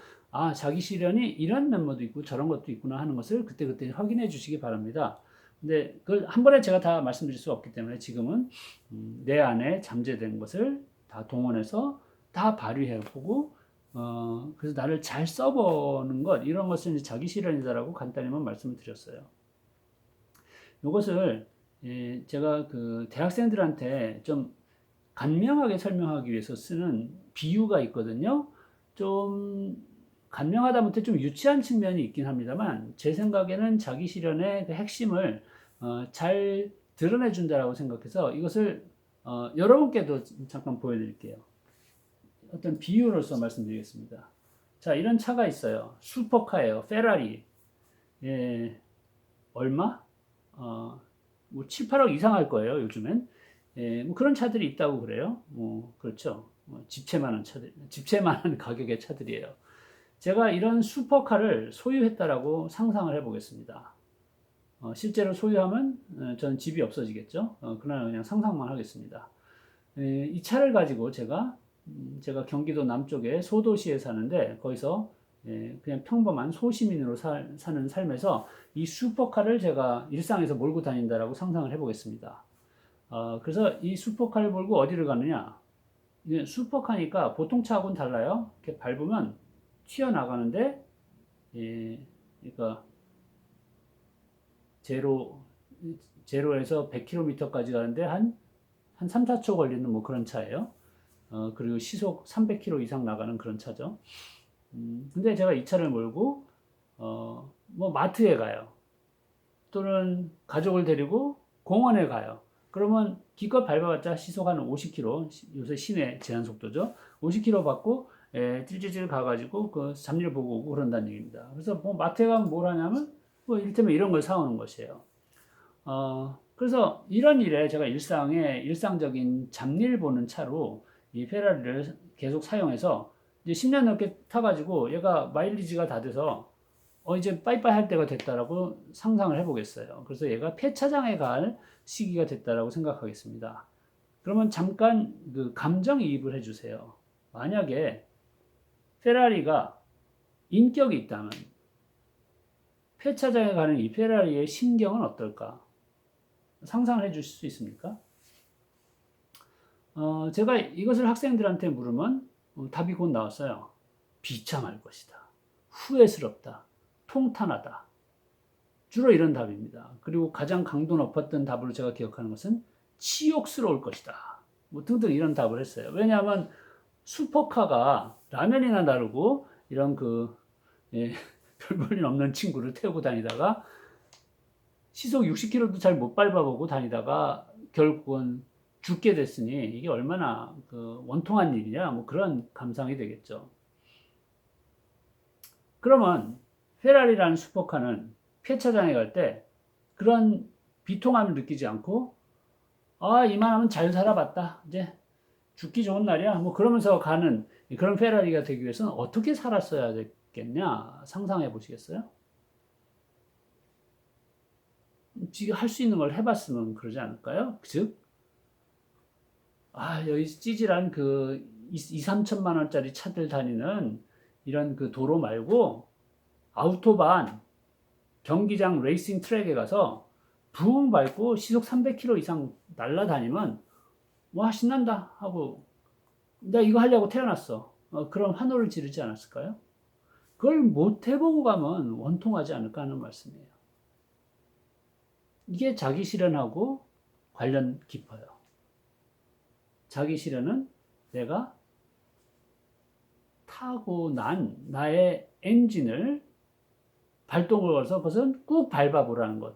자기 실현이 이런 면모도 있고 저런 것도 있구나 하는 것을 그때그때 확인해 주시기 바랍니다. 근데 그걸 한 번에 제가 다 말씀드릴 수 없기 때문에 지금은 내 안에 잠재된 것을 다 동원해서 다 발휘해보고 그래서 나를 잘 써보는 것 이런 것을 이제 자기 실현이다라고 간단히만 말씀을 드렸어요. 이것을 제가 대학생들한테 좀 간명하게 설명하기 위해서 쓰는 비유가 있거든요. 좀 간명하다 못해 좀 유치한 측면이 있긴 합니다만 제 생각에는 자기 실현의 그 핵심을 잘 드러내 준다라고 생각해서 이것을 여러분께도 잠깐 보여드릴게요. 어떤 비유로서 말씀드리겠습니다. 자, 이런 차가 있어요. 슈퍼카예요. 페라리. 얼마? 뭐 7, 8억 이상 할 거예요, 요즘엔. 뭐 그런 차들이 있다고 그래요. 그렇죠. 집채만한 차들, 집채만한 가격의 차들이에요. 제가 이런 슈퍼카를 소유했다라고 상상을 해보겠습니다. 실제로 소유하면 저는 집이 없어지겠죠. 그러나 그냥 상상만 하겠습니다. 이 차를 가지고 제가 경기도 남쪽의 소도시에 사는데 거기서 그냥 평범한 소시민으로 사는 삶에서 이 슈퍼카를 제가 일상에서 몰고 다닌다라고 상상을 해보겠습니다. 그래서 이 슈퍼카를 몰고 어디를 가느냐? 슈퍼카니까 보통 차하고는 달라요. 이렇게 밟으면 튀어나가는데, 그러니까 제로에서 100km까지 가는데 한 3, 4초 걸리는 뭐 그런 차예요. 그리고 시속 300km 이상 나가는 그런 차죠. 근데 제가 이 차를 몰고, 뭐 마트에 가요. 또는 가족을 데리고 공원에 가요. 그러면 기껏 밟아봤자 시속 한 50km, 요새 시내 제한 속도죠. 50km 받고 찔찔찔 가가지고 그 잡일 보고 오고 그런다는 얘기입니다. 그래서 뭐 마트에 가면 뭘 하냐면 뭐 이를테면 이런 걸 사오는 것이에요. 그래서 이런 일에 제가 일상적인 잡일 보는 차로 이 페라리를 계속 사용해서 이제 10년 넘게 타가지고 얘가 마일리지가 다 돼서 이제 빠이빠이 할 때가 됐다라고 상상을 해보겠어요. 그래서 얘가 폐차장에 갈 시기가 됐다라고 생각하겠습니다. 그러면 잠깐 그 감정이입을 해주세요. 만약에 페라리가 인격이 있다면 폐차장에 가는 이 페라리의 심경은 어떨까? 상상을 해주실 수 있습니까? 제가 이것을 학생들한테 물으면 답이 곧 나왔어요. 비참할 것이다. 후회스럽다. 통탄하다. 주로 이런 답입니다. 그리고 가장 강도 높았던 답으로 제가 기억하는 것은 치욕스러울 것이다. 뭐 등등 이런 답을 했어요. 왜냐하면 슈퍼카가 라면이나 다르고 이런 별 볼일 없는 친구를 태우고 다니다가 시속 60km도 잘 못 밟아보고 다니다가 결국은 죽게 됐으니 이게 얼마나 원통한 일이냐 뭐 그런 감상이 되겠죠. 그러면 페라리라는 슈퍼카는 폐차장에 갈 때 그런 비통함을 느끼지 않고 이만하면 잘 살아봤다 이제 죽기 좋은 날이야 뭐 그러면서 가는 그런 페라리가 되기 위해서는 어떻게 살았어야 됐겠냐 상상해 보시겠어요? 지금 할 수 있는 걸 해봤으면 그러지 않을까요? 즉 여기 찌질한 2, 3천만 원짜리 차들 다니는 이런 도로 말고 아우토반 경기장 레이싱 트랙에 가서 붕 밟고 시속 300km 이상 날아다니면 와 신난다 하고 나 이거 하려고 태어났어. 그럼 환호를 지르지 않았을까요? 그걸 못 해보고 가면 원통하지 않을까 하는 말씀이에요. 이게 자기 실현하고 관련 깊어요. 자기 실현은 내가 타고 난 나의 엔진을 발동을 걸어서 그것은 꾹 밟아보라는 것.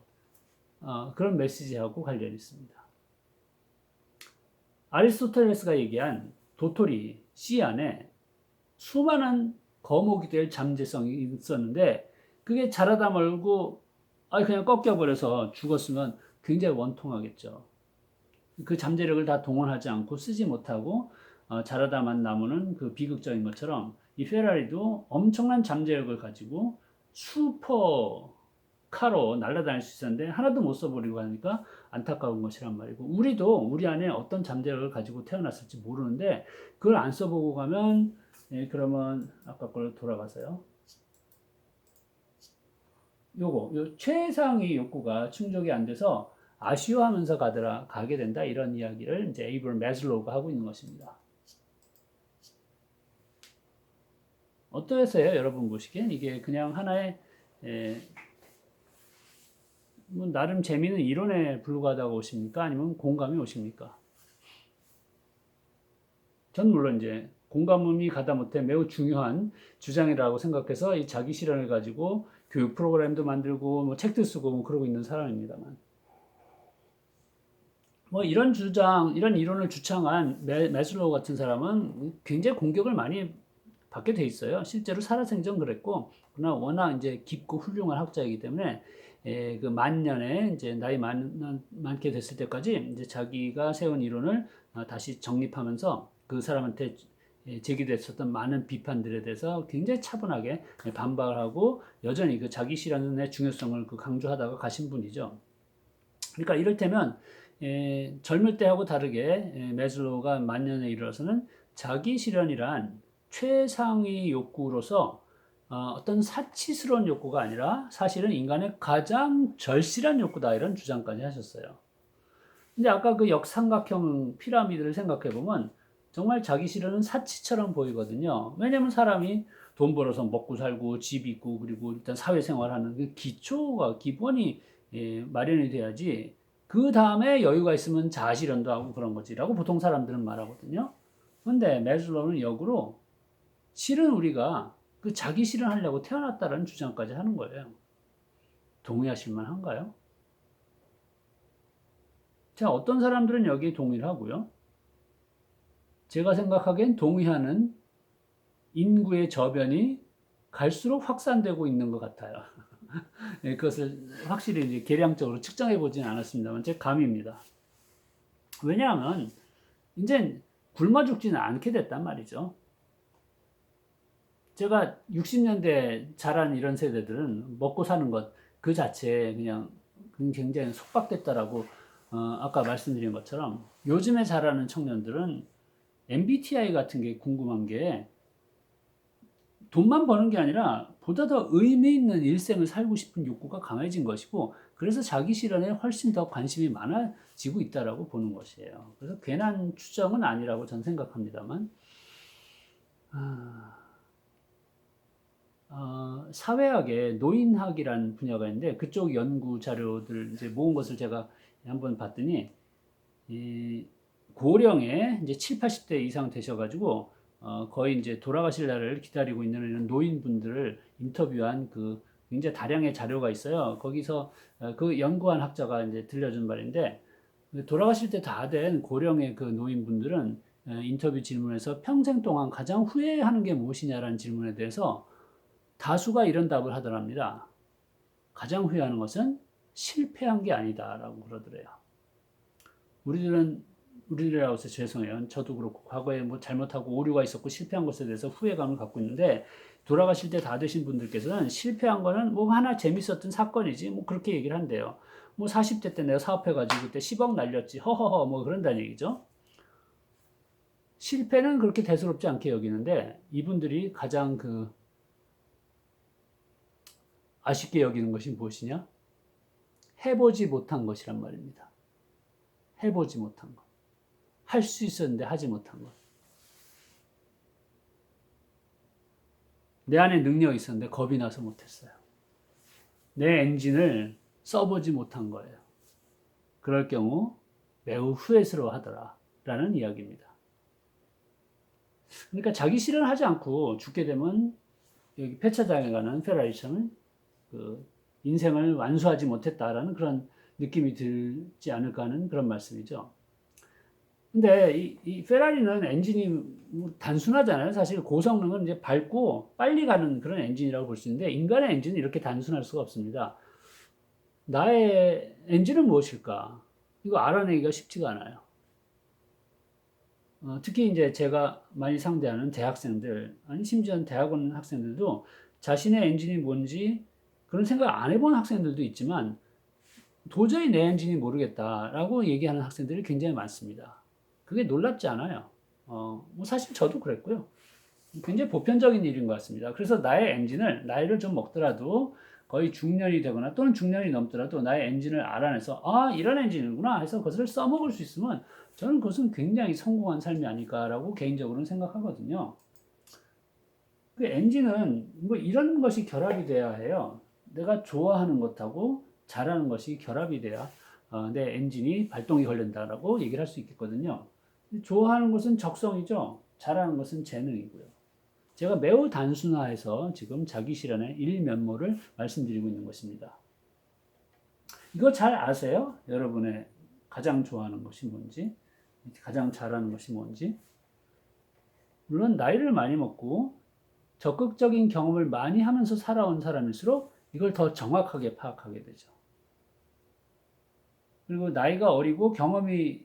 그런 메시지하고 관련이 있습니다. 아리스토텔레스가 얘기한 도토리 씨 안에 수많은 거목이 될 잠재성이 있었는데 그게 자라다 말고 그냥 꺾여버려서 죽었으면 굉장히 원통하겠죠. 그 잠재력을 다 동원하지 않고 쓰지 못하고 자라다만 남은 그 비극적인 것처럼 이 페라리도 엄청난 잠재력을 가지고 슈퍼카로 날아다닐 수 있었는데 하나도 못 써버리고 하니까 안타까운 것이란 말이고 우리도 우리 안에 어떤 잠재력을 가지고 태어났을지 모르는데 그걸 안 써보고 가면 그러면 아까 걸로 돌아가서요. 요 최상의 욕구가 충족이 안 돼서 아쉬워하면서 가게 된다 이런 이야기를 이제 에이브럼 매슬로우가 하고 있는 것입니다. 어떠세요, 여러분 보시기엔 이게 그냥 하나의 뭐 나름 재미있는 이론에 불과하다고 오십니까? 아니면 공감이 오십니까? 전 물론 이제 공감이 가다 못해 매우 중요한 주장이라고 생각해서 이 자기 실현을 가지고 교육 프로그램도 만들고 뭐 책도 쓰고 뭐 그러고 있는 사람입니다만. 뭐 이런 이론을 주창한 매슬로우 같은 사람은 굉장히 공격을 많이 받게 돼 있어요. 실제로 살아생전 그랬고, 그러나 워낙 이제 깊고 훌륭한 학자이기 때문에 그 만년에 이제 나이 많게 됐을 때까지 이제 자기가 세운 이론을 다시 정립하면서 그 사람한테 제기됐었던 많은 비판들에 대해서 굉장히 차분하게 반박을 하고 여전히 그 자기 실현의 중요성을 강조하다가 가신 분이죠. 그러니까 이를테면 젊을 때하고 다르게 매슬로우가 만년에 이르러서는 자기 실현이란 최상위 욕구로서 어떤 사치스러운 욕구가 아니라 사실은 인간의 가장 절실한 욕구다, 이런 주장까지 하셨어요. 근데 아까 그 역삼각형 피라미드를 생각해 보면 정말 자기 실현은 사치처럼 보이거든요. 왜냐면 사람이 돈 벌어서 먹고 살고 집 있고 그리고 일단 사회생활하는 그 기초가 기본이 마련이 돼야지 그 다음에 여유가 있으면 자아 실현도 하고 그런 거지라고 보통 사람들은 말하거든요. 근데 매슬로우는 역으로 실은 우리가 그 자기 실현하려고 태어났다라는 주장까지 하는 거예요. 동의하실 만한가요? 자, 어떤 사람들은 여기에 동의를 하고요. 제가 생각하기엔 동의하는 인구의 저변이 갈수록 확산되고 있는 것 같아요. 그것을 확실히 이제 계량적으로 측정해 보지는 않았습니다만 제 감입니다. 왜냐하면 이제 굶어 죽지는 않게 됐단 말이죠. 제가 60년대 자란 이런 세대들은 먹고 사는 것 그 자체에 그냥 굉장히 속박됐다라고 아까 말씀드린 것처럼 요즘에 자라는 청년들은 MBTI 같은 게 궁금한 게 돈만 버는 게 아니라 보다 더 의미 있는 일생을 살고 싶은 욕구가 강해진 것이고 그래서 자기 실현에 훨씬 더 관심이 많아지고 있다라고 보는 것이에요. 그래서 괜한 추정은 아니라고 저는 생각합니다만 사회학의 노인학이라는 분야가 있는데 그쪽 연구 자료들 이제 모은 것을 제가 한번 봤더니 이 고령에 이제 7, 80대 이상 되셔가지고 거의 이제 돌아가실 날을 기다리고 있는 이런 노인분들을 인터뷰한 그 굉장히 다량의 자료가 있어요. 거기서 그 연구한 학자가 이제 들려준 말인데 돌아가실 때 다 된 고령의 그 노인분들은 인터뷰 질문에서 평생 동안 가장 후회하는 게 무엇이냐라는 질문에 대해서 다수가 이런 답을 하더랍니다. 가장 후회하는 것은 실패한 게 아니다라고 그러더래요. 우리들이라고 해서 죄송해요. 저도 그렇고 과거에 뭐 잘못하고 오류가 있었고 실패한 것에 대해서 후회감을 갖고 있는데 돌아가실 때 다 되신 분들께서는 실패한 거는 뭐 하나 재밌었던 사건이지 뭐 그렇게 얘기를 한대요. 뭐 40대 때 내가 사업해가지고 그때 10억 날렸지 허허허 뭐 그런다는 얘기죠. 실패는 그렇게 대수롭지 않게 여기는데 이분들이 가장 아쉽게 여기는 것이 무엇이냐? 해보지 못한 것이란 말입니다. 해보지 못한 것. 할 수 있었는데 하지 못한 것. 내 안에 능력이 있었는데 겁이 나서 못했어요. 내 엔진을 써보지 못한 거예요. 그럴 경우 매우 후회스러워 하더라. 라는 이야기입니다. 그러니까 자기 실현하지 않고 죽게 되면 여기 폐차장에 가는 페라리처럼 그 인생을 완수하지 못했다라는 그런 느낌이 들지 않을까 하는 그런 말씀이죠. 근데 이 페라리는 엔진이 단순하잖아요. 사실 고성능은 이제 밝고 빨리 가는 그런 엔진이라고 볼 수 있는데 인간의 엔진은 이렇게 단순할 수가 없습니다. 나의 엔진은 무엇일까? 이거 알아내기가 쉽지가 않아요. 특히 이제 제가 많이 상대하는 대학생들, 아니 심지어 대학원 학생들도 자신의 엔진이 뭔지 그런 생각 안 해본 학생들도 있지만 도저히 내 엔진이 모르겠다라고 얘기하는 학생들이 굉장히 많습니다. 그게 놀랍지 않아요. 뭐 사실 저도 그랬고요. 굉장히 보편적인 일인 것 같습니다. 그래서 나의 엔진을 나이를 좀 먹더라도 거의 중년이 되거나 또는 중년이 넘더라도 나의 엔진을 알아내서 이런 엔진이구나 해서 그것을 써먹을 수 있으면 저는 그것은 굉장히 성공한 삶이 아닐까라고 개인적으로는 생각하거든요. 그 엔진은 뭐 이런 것이 결합이 돼야 해요. 내가 좋아하는 것하고 잘하는 것이 결합이 돼야 내 엔진이 발동이 걸린다라고 얘기를 할 수 있겠거든요. 좋아하는 것은 적성이죠. 잘하는 것은 재능이고요. 제가 매우 단순화해서 지금 자기 실현의 일면모를 말씀드리고 있는 것입니다. 이거 잘 아세요? 여러분의 가장 좋아하는 것이 뭔지, 가장 잘하는 것이 뭔지. 물론 나이를 많이 먹고 적극적인 경험을 많이 하면서 살아온 사람일수록 이걸 더 정확하게 파악하게 되죠. 그리고 나이가 어리고 경험이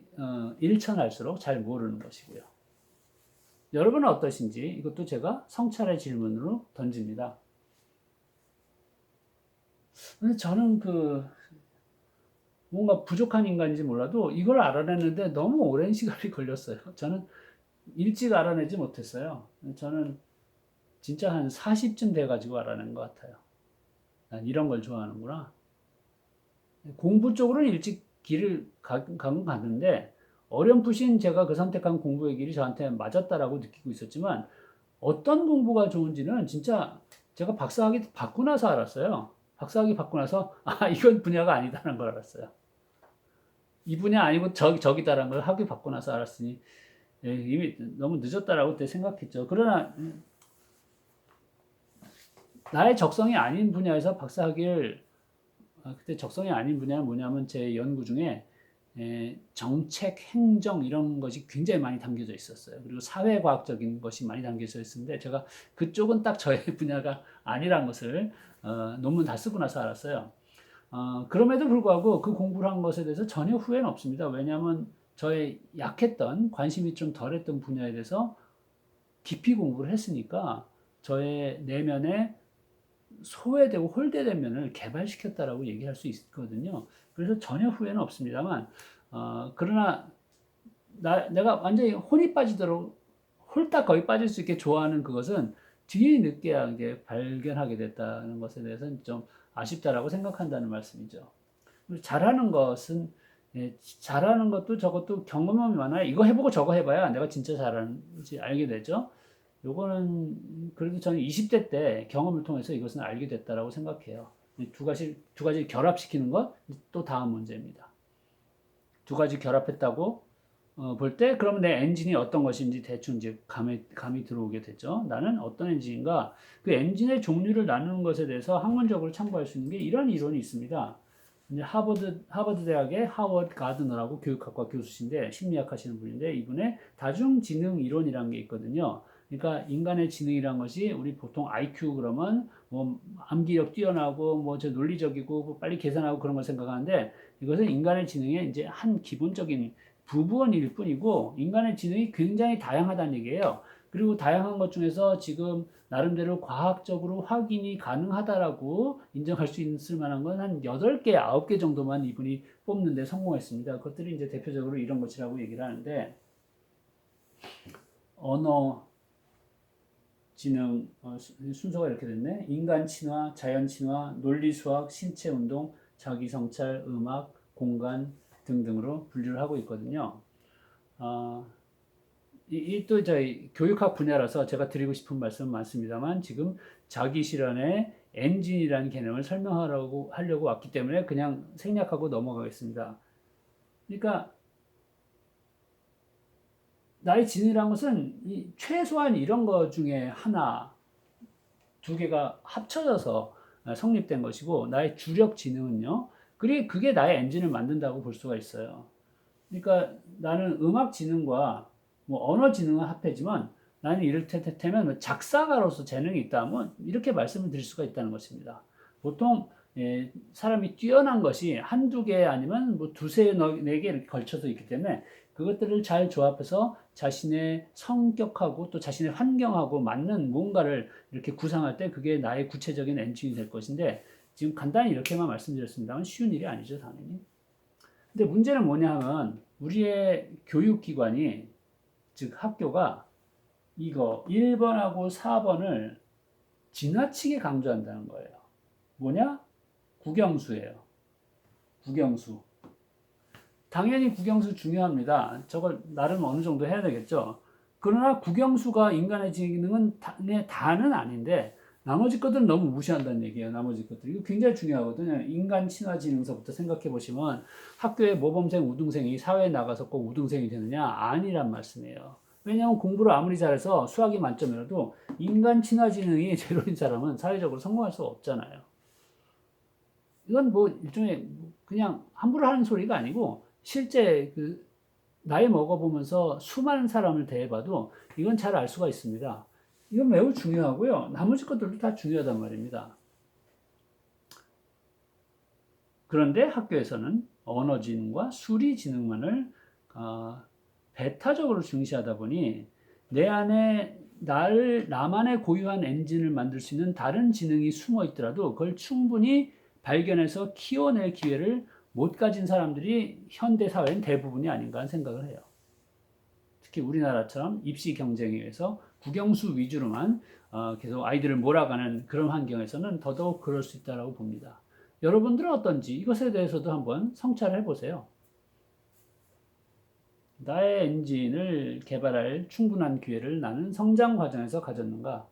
일천할수록 잘 모르는 것이고요. 여러분은 어떠신지 이것도 제가 성찰의 질문으로 던집니다. 근데 저는 뭔가 부족한 인간인지 몰라도 이걸 알아냈는데 너무 오랜 시간이 걸렸어요. 저는 일찍 알아내지 못했어요. 저는 진짜 한 40쯤 돼가지고 알아낸 것 같아요. 난 이런 걸 좋아하는구나. 공부 쪽으로는 일찍 길을 갔는데 어렴풋이 제가 그 선택한 공부의 길이 저한테 맞았다라고 느끼고 있었지만 어떤 공부가 좋은지는 진짜 제가 박사학위 받고 나서 알았어요. 박사학위 받고 나서 이건 분야가 아니다라는 걸 알았어요. 이 분야 아니고 저기다라는 걸 학위 받고 나서 알았으니 이미 너무 늦었다라고 그때 생각했죠. 그러나 나의 적성이 아닌 분야에서 박사학위를 그때 적성이 아닌 분야는 뭐냐면 제 연구 중에 정책, 행정 이런 것이 굉장히 많이 담겨져 있었어요. 그리고 사회과학적인 것이 많이 담겨져 있었는데 제가 그쪽은 딱 저의 분야가 아니란 것을 논문 다 쓰고 나서 알았어요. 그럼에도 불구하고 그 공부를 한 것에 대해서 전혀 후회는 없습니다. 왜냐하면 저의 약했던 관심이 좀 덜했던 분야에 대해서 깊이 공부를 했으니까 저의 내면에 소외되고 홀대된 면을 개발시켰다라고 얘기할 수 있거든요. 그래서 전혀 후회는 없습니다만, 그러나 내가 완전히 혼이 빠지도록 홀딱 거의 빠질 수 있게 좋아하는 그것은 뒤늦게 이제 발견하게 됐다는 것에 대해서는 좀 아쉽다라고 생각한다는 말씀이죠. 잘하는 것은 잘하는 것도 저것도 경험이 많아야 이거 해보고 저거 해봐야 내가 진짜 잘하는지 알게 되죠. 요거는 그래도 저는 20대 때 경험을 통해서 이것은 알게 됐다라고 생각해요. 두 가지 결합시키는 것 또 다음 문제입니다. 두 가지 결합했다고 볼 때 그러면 내 엔진이 어떤 것인지 대충 이제 감이 들어오게 되죠. 나는 어떤 엔진인가 그 엔진의 종류를 나누는 것에 대해서 학문적으로 참고할 수 있는 게 이런 이론이 있습니다. 이제 하버드 대학의 하워드 가드너라고 교육학과 교수신데 심리학 하시는 분인데 이분의 다중지능 이론이라는 게 있거든요. 그러니까 인간의 지능이란 것이 우리 보통 IQ 그러면 뭐 암기력 뛰어나고 뭐 저 논리적이고 뭐 빨리 계산하고 그런 걸 생각하는데 이것은 인간의 지능의 이제 한 기본적인 부분일 뿐이고 인간의 지능이 굉장히 다양하다는 얘기예요. 그리고 다양한 것 중에서 지금 나름대로 과학적으로 확인이 가능하다라고 인정할 수 있을 만한 건 한 8개, 9개 정도만 이분이 뽑는데 성공했습니다. 그것들이 이제 대표적으로 이런 것이라고 얘기를 하는데 언어 지능 순서가 이렇게 됐네. 인간 친화, 자연 친화, 논리 수학, 신체 운동, 자기 성찰, 음악, 공간 등등으로 분류를 하고 있거든요. 또 저희 교육학 분야라서 제가 드리고 싶은 말씀은 많습니다만 지금 자기 실현의 엔진이라는 개념을 하려고 왔기 때문에 그냥 생략하고 넘어가겠습니다. 그러니까 나의 지능이라는 것은 최소한 이런 것 중에 하나, 두 개가 합쳐져서 성립된 것이고 나의 주력 지능은요. 그게 나의 엔진을 만든다고 볼 수가 있어요. 그러니까 나는 음악 지능과 뭐 언어 지능은 합해지만 나는 이를테면 작사가로서 재능이 있다. 뭐 이렇게 말씀을 드릴 수가 있다는 것입니다. 보통 사람이 뛰어난 것이 한두 개 아니면 뭐 두세 네 개 이렇게 걸쳐서 있기 때문에 그것들을 잘 조합해서 자신의 성격하고 또 자신의 환경하고 맞는 뭔가를 이렇게 구상할 때 그게 나의 구체적인 엔진이 될 것인데 지금 간단히 이렇게만 말씀드렸습니다만 쉬운 일이 아니죠, 당연히. 근데 문제는 뭐냐 하면 우리의 교육기관이 즉 학교가 이거 1번하고 4번을 지나치게 강조한다는 거예요. 뭐냐? 국영수예요. 국영수. 당연히 국영수 중요합니다. 저걸 나름 어느 정도 해야 되겠죠. 그러나 국영수가 인간의 지능은 다는 아닌데 나머지 것들은 너무 무시한다는 얘기예요. 나머지 것들. 이거 굉장히 중요하거든요. 인간 친화 지능서부터 생각해 보시면 학교의 모범생, 우등생이 사회에 나가서 꼭 우등생이 되느냐? 아니란 말씀이에요. 왜냐하면 공부를 아무리 잘해서 수학이 만점이라도 인간 친화 지능이 제로인 사람은 사회적으로 성공할 수가 없잖아요. 이건 뭐 일종의 그냥 함부로 하는 소리가 아니고 실제 나이 먹어보면서 수많은 사람을 대해봐도 이건 잘 알 수가 있습니다. 이건 매우 중요하고요. 나머지 것들도 다 중요하단 말입니다. 그런데 학교에서는 언어 지능과 수리 지능만을 배타적으로 중시하다 보니 내 안에 나만의 고유한 엔진을 만들 수 있는 다른 지능이 숨어 있더라도 그걸 충분히 발견해서 키워낼 기회를 못 가진 사람들이 현대 사회는 대부분이 아닌가 하는 생각을 해요. 특히 우리나라처럼 입시 경쟁에 의해서 국영수 위주로만 계속 아이들을 몰아가는 그런 환경에서는 더더욱 그럴 수 있다고 봅니다. 여러분들은 어떤지 이것에 대해서도 한번 성찰해 보세요. 나의 엔진을 개발할 충분한 기회를 나는 성장 과정에서 가졌는가?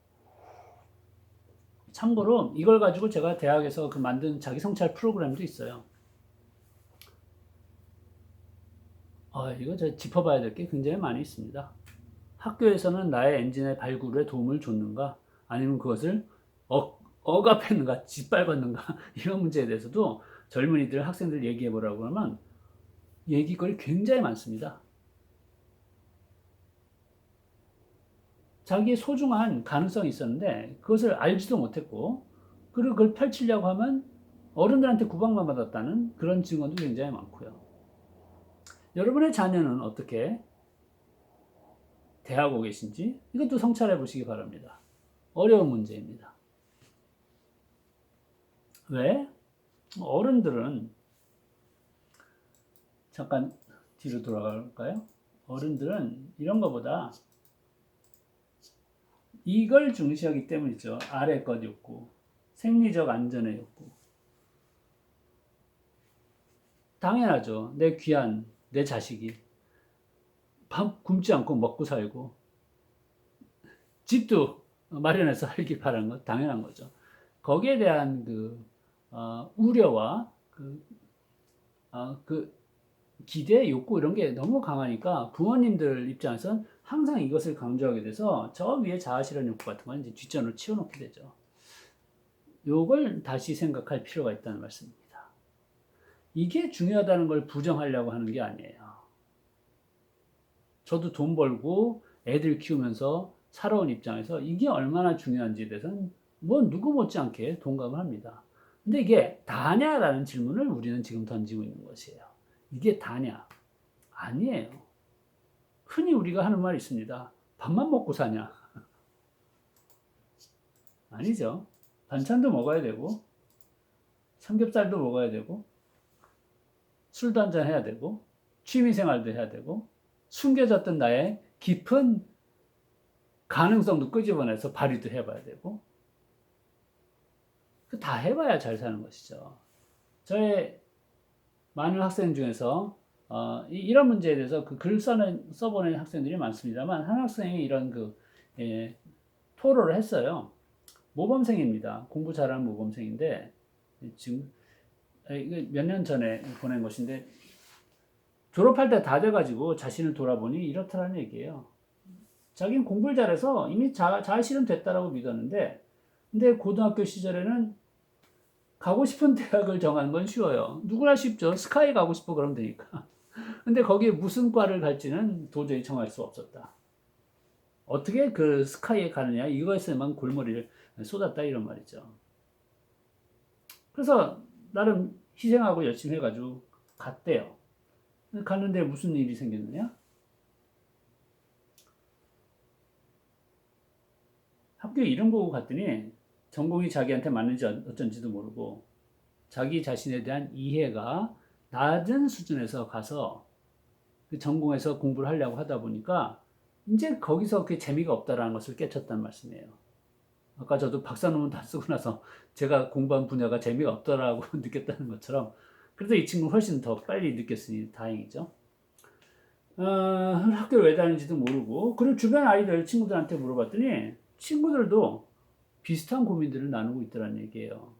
참고로 이걸 가지고 제가 대학에서 만든 자기 성찰 프로그램도 있어요. 이거 제가 짚어봐야 될 게 굉장히 많이 있습니다. 학교에서는 나의 엔진의 발굴에 도움을 줬는가? 아니면 그것을 억압했는가? 짓밟았는가? 이런 문제에 대해서도 젊은이들, 학생들 얘기해 보라고 하면 얘기거리 굉장히 많습니다. 자기의 소중한 가능성이 있었는데 그것을 알지도 못했고 그리고 그걸 펼치려고 하면 어른들한테 구박만 받았다는 그런 증언도 굉장히 많고요. 여러분의 자녀는 어떻게 대하고 계신지 이것도 성찰해 보시기 바랍니다. 어려운 문제입니다. 왜? 어른들은 잠깐 뒤로 돌아갈까요? 어른들은 이런 것보다 이걸 중시하기 때문이죠. 아래 것 욕구, 생리적 안전의 욕구. 당연하죠. 내 귀한 내 자식이 밥 굶지 않고 먹고 살고 집도 마련해서 살길 바라는 것 당연한 거죠. 거기에 대한 우려와 그 기대, 욕구 이런 게 너무 강하니까 부모님들 입장에서는 항상 이것을 강조하게 돼서 저 위에 자아실현 욕구 같은 건 이제 뒷전으로 치워놓게 되죠. 요걸 다시 생각할 필요가 있다는 말씀입니다. 이게 중요하다는 걸 부정하려고 하는 게 아니에요. 저도 돈 벌고 애들 키우면서 살아온 입장에서 이게 얼마나 중요한지에 대해서는 누구 못지않게 동감을 합니다. 근데 이게 다냐라는 질문을 우리는 지금 던지고 있는 것이에요. 이게 다냐? 아니에요. 흔히 우리가 하는 말이 있습니다. 밥만 먹고 사냐? 아니죠. 반찬도 먹어야 되고, 삼겹살도 먹어야 되고, 술도 한잔 해야 되고, 취미생활도 해야 되고, 숨겨졌던 나의 깊은 가능성도 끄집어내서 발휘도 해봐야 되고, 다 해봐야 잘 사는 것이죠. 저의 많은 학생 중에서 이런 문제에 대해서 글 써보는 학생들이 많습니다만 한 학생이 이런 토로를 했어요. 모범생입니다. 공부 잘하는 모범생인데 지금 몇 년 전에 보낸 것인데 졸업할 때 다 돼가지고 자신을 돌아보니 이렇다라는 얘기예요. 자기는 공부를 잘해서 이미 자아실현 됐다라고 믿었는데 근데 고등학교 시절에는 가고 싶은 대학을 정하는 건 쉬워요. 누구나 쉽죠. 스카이 가고 싶어 그러면 되니까. 근데 거기에 무슨 과를 갈지는 도저히 정할 수 없었다. 어떻게 그 스카이에 가느냐 이거에서만 골머리를 쏟았다 이런 말이죠. 그래서 나름 희생하고 열심히 해가지고 갔대요. 갔는데 무슨 일이 생겼느냐? 학교에 이름 보고 갔더니 전공이 자기한테 맞는지 어쩐지도 모르고 자기 자신에 대한 이해가 낮은 수준에서 가서 그 전공에서 공부를 하려고 하다 보니까 이제 거기서 그 재미가 없다라는 것을 깨쳤단 말씀이에요. 아까 저도 박사 논문 다 쓰고 나서 제가 공부한 분야가 재미가 없더라고 느꼈다는 것처럼 그래서 이 친구는 훨씬 더 빨리 느꼈으니 다행이죠. 학교를 왜 다니는지도 모르고 그리고 주변 아이들 친구들한테 물어봤더니 친구들도 비슷한 고민들을 나누고 있더라는 얘기예요.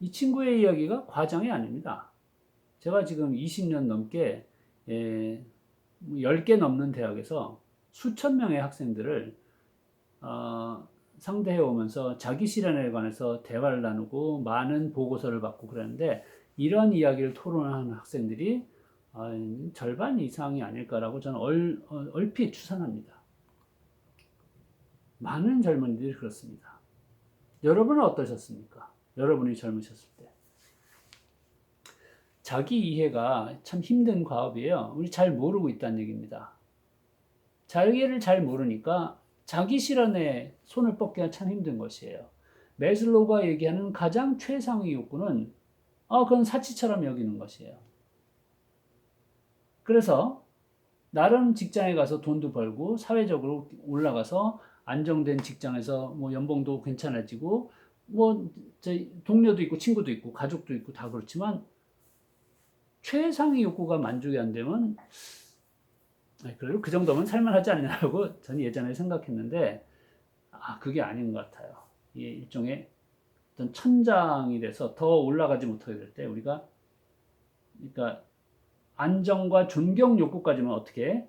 이 친구의 이야기가 과장이 아닙니다. 제가 지금 20년 넘게 10개 넘는 대학에서 수천 명의 학생들을 상대해 오면서 자기 실현에 관해서 대화를 나누고 많은 보고서를 받고 그랬는데 이런 이야기를 토론하는 학생들이 절반 이상이 아닐까라고 저는 얼핏 추산합니다. 많은 젊은이들이 그렇습니다. 여러분은 어떠셨습니까? 여러분이 젊으셨을 때. 자기 이해가 참 힘든 과업이에요. 우리 잘 모르고 있다는 얘기입니다. 자기를 잘 모르니까 자기 실현에 손을 뻗기가 참 힘든 것이에요. 메슬로우가 얘기하는 가장 최상위 욕구는 그건 사치처럼 여기는 것이에요. 그래서 나름 직장에 가서 돈도 벌고 사회적으로 올라가서 안정된 직장에서 뭐 연봉도 괜찮아지고 뭐 동료도 있고 친구도 있고 가족도 있고 다 그렇지만 최상위 욕구가 만족이 안 되면 그래도 그 정도면 살만하지 않냐고 저는 예전에 생각했는데 그게 아닌 것 같아요. 이게 일종의 어떤 천장이 돼서 더 올라가지 못하게 될 때 우리가 그러니까 안정과 존경 욕구까지만 어떻게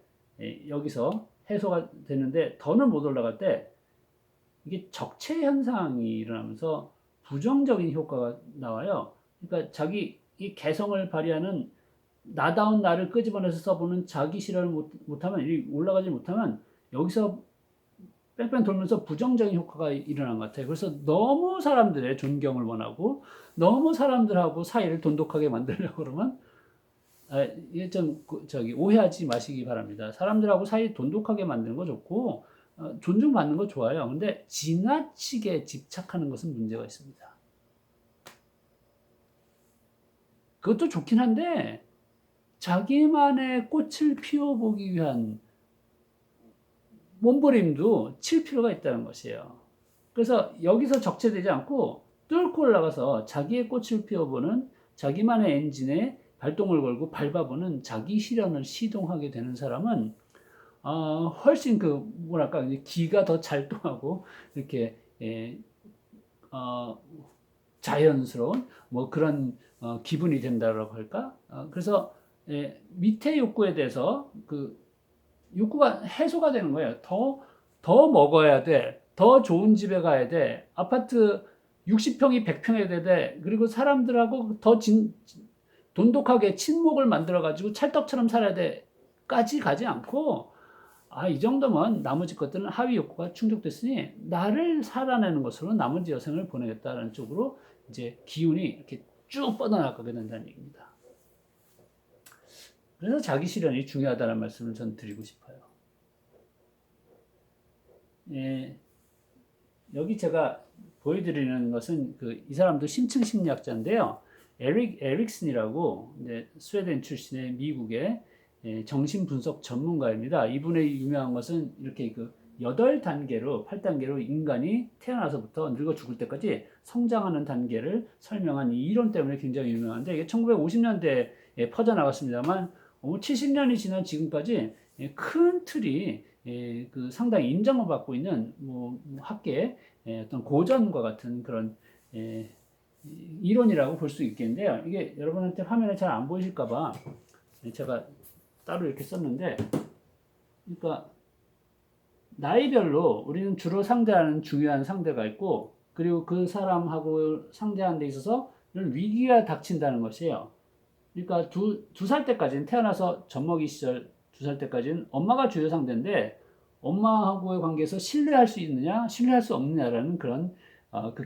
여기서 해소가 되는데 더는 못 올라갈 때 이게 적체 현상이 일어나면서 부정적인 효과가 나와요. 그러니까 자기 이 개성을 발휘하는 나다운 나를 끄집어내서 써보는 자기 실현을 못하면 올라가지 못하면 여기서 뺑뺑 돌면서 부정적인 효과가 일어난 것 같아요. 그래서 너무 사람들의 존경을 원하고 너무 사람들하고 사이를 돈독하게 만들려고 그러면 이게 좀 오해하지 마시기 바랍니다. 사람들하고 사이 돈독하게 만드는 거 좋고 존중받는 거 좋아요. 근데 지나치게 집착하는 것은 문제가 있습니다. 그것도 좋긴 한데 자기만의 꽃을 피워보기 위한 몸부림도 칠 필요가 있다는 것이에요. 그래서 여기서 적체되지 않고 뚫고 올라가서 자기의 꽃을 피워보는 자기만의 엔진에 발동을 걸고 밟아보는 자기 실현을 시동하게 되는 사람은 훨씬 뭐랄까 기가 더 잘 통하고 이렇게 자연스러운 뭐 그런 기분이 된다고 할까? 그래서 밑에 욕구에 대해서 욕구가 해소가 되는 거예요. 더 먹어야 돼. 더 좋은 집에 가야 돼. 아파트 60평이 100평이 돼야 돼. 그리고 사람들하고 더 돈독하게 친목을 만들어가지고 찰떡처럼 살아야 돼. 까지 가지 않고, 이 정도면 나머지 것들은 하위 욕구가 충족됐으니 나를 살아내는 것으로 나머지 여생을 보내겠다는 쪽으로 이제 기운이 이렇게 쭉 뻗어나가게 된다는 얘기입니다. 그래서 자기 실현이 중요하다는 말씀을 전 드리고 싶어요. 여기 제가 보여드리는 것은 이 사람도 심층 심리학자인데요. 에릭슨이라고 스웨덴 출신의 미국의 정신 분석 전문가입니다. 이분의 유명한 것은 이렇게 8단계로 8단계로 인간이 태어나서부터 늙어 죽을 때까지 성장하는 단계를 설명한 이 이론 때문에 굉장히 유명한데 이게 1950년대에 퍼져나갔습니다만 70년이 지난 지금까지 큰 틀이 상당히 인정을 받고 있는 학계의 어떤 고전과 같은 그런 이론이라고 볼 수 있겠는데요. 이게 여러분한테 화면에 잘 안 보이실까봐 제가 따로 이렇게 썼는데, 그러니까 나이별로 우리는 주로 상대하는 중요한 상대가 있고, 그리고 그 사람하고 상대하는 데 있어서 위기가 닥친다는 것이에요. 그러니까 두 살 때까지는 태어나서 젖먹이 시절 2살 때까지는 엄마가 주요 상대인데 엄마하고의 관계에서 신뢰할 수 있느냐, 신뢰할 수 없느냐라는 그런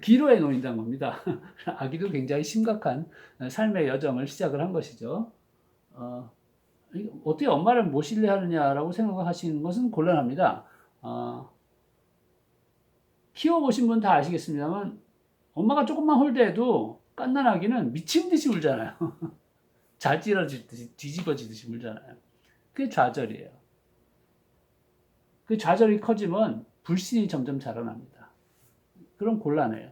기로에 놓인다는 겁니다. 아기도 굉장히 심각한 삶의 여정을 시작을 한 것이죠. 어떻게 엄마를 못 신뢰하느냐라고 생각하시는 것은 곤란합니다. 키워보신 분 다 아시겠습니다만 엄마가 조금만 홀대해도 갓난 아기는 미친 듯이 울잖아요. 자지러지듯이 뒤집어지듯이 울잖아요. 그게 좌절이에요. 그 좌절이 커지면 불신이 점점 자라납니다. 그럼 곤란해요.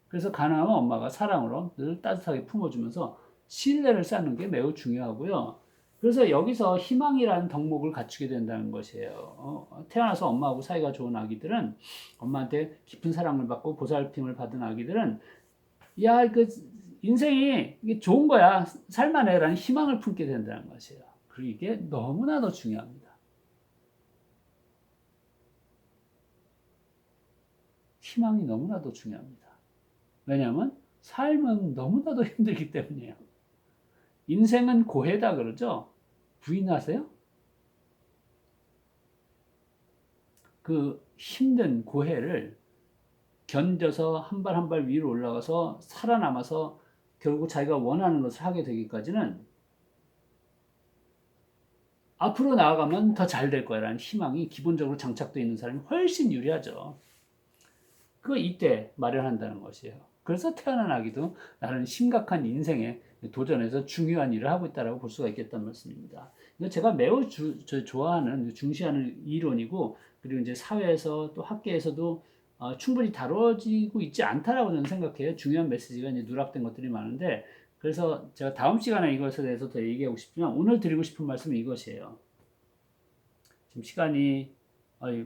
그래서 가능하면 엄마가 사랑으로 늘 따뜻하게 품어주면서 신뢰를 쌓는 게 매우 중요하고요. 그래서 여기서 희망이라는 덕목을 갖추게 된다는 것이에요. 태어나서 엄마하고 사이가 좋은 아기들은 엄마한테 깊은 사랑을 받고 보살핌을 받은 아기들은 인생이 이게 좋은 거야. 살만해라는 희망을 품게 된다는 것이에요. 그리고 이게 너무나도 중요합니다. 희망이 너무나도 중요합니다. 왜냐하면 삶은 너무나도 힘들기 때문이에요. 인생은 고해다 그러죠? 부인하세요? 그 힘든 고해를 견뎌서 한 발 한 발 위로 올라가서 살아남아서 결국 자기가 원하는 것을 하게 되기까지는 앞으로 나아가면 더 잘 될 거라는 희망이 기본적으로 장착되어 있는 사람이 훨씬 유리하죠. 그거 이때 마련한다는 것이에요. 그래서 태어난 아기도 나는 심각한 인생에 도전해서 중요한 일을 하고 있다고 볼 수가 있겠다는 말씀입니다. 이거 제가 매우 좋아하는, 중시하는 이론이고, 그리고 이제 사회에서 또 학계에서도 충분히 다뤄지고 있지 않다라고 저는 생각해요. 중요한 메시지가 이제 누락된 것들이 많은데, 그래서 제가 다음 시간에 이것에 대해서 더 얘기하고 싶지만, 오늘 드리고 싶은 말씀은 이것이에요. 지금 시간이,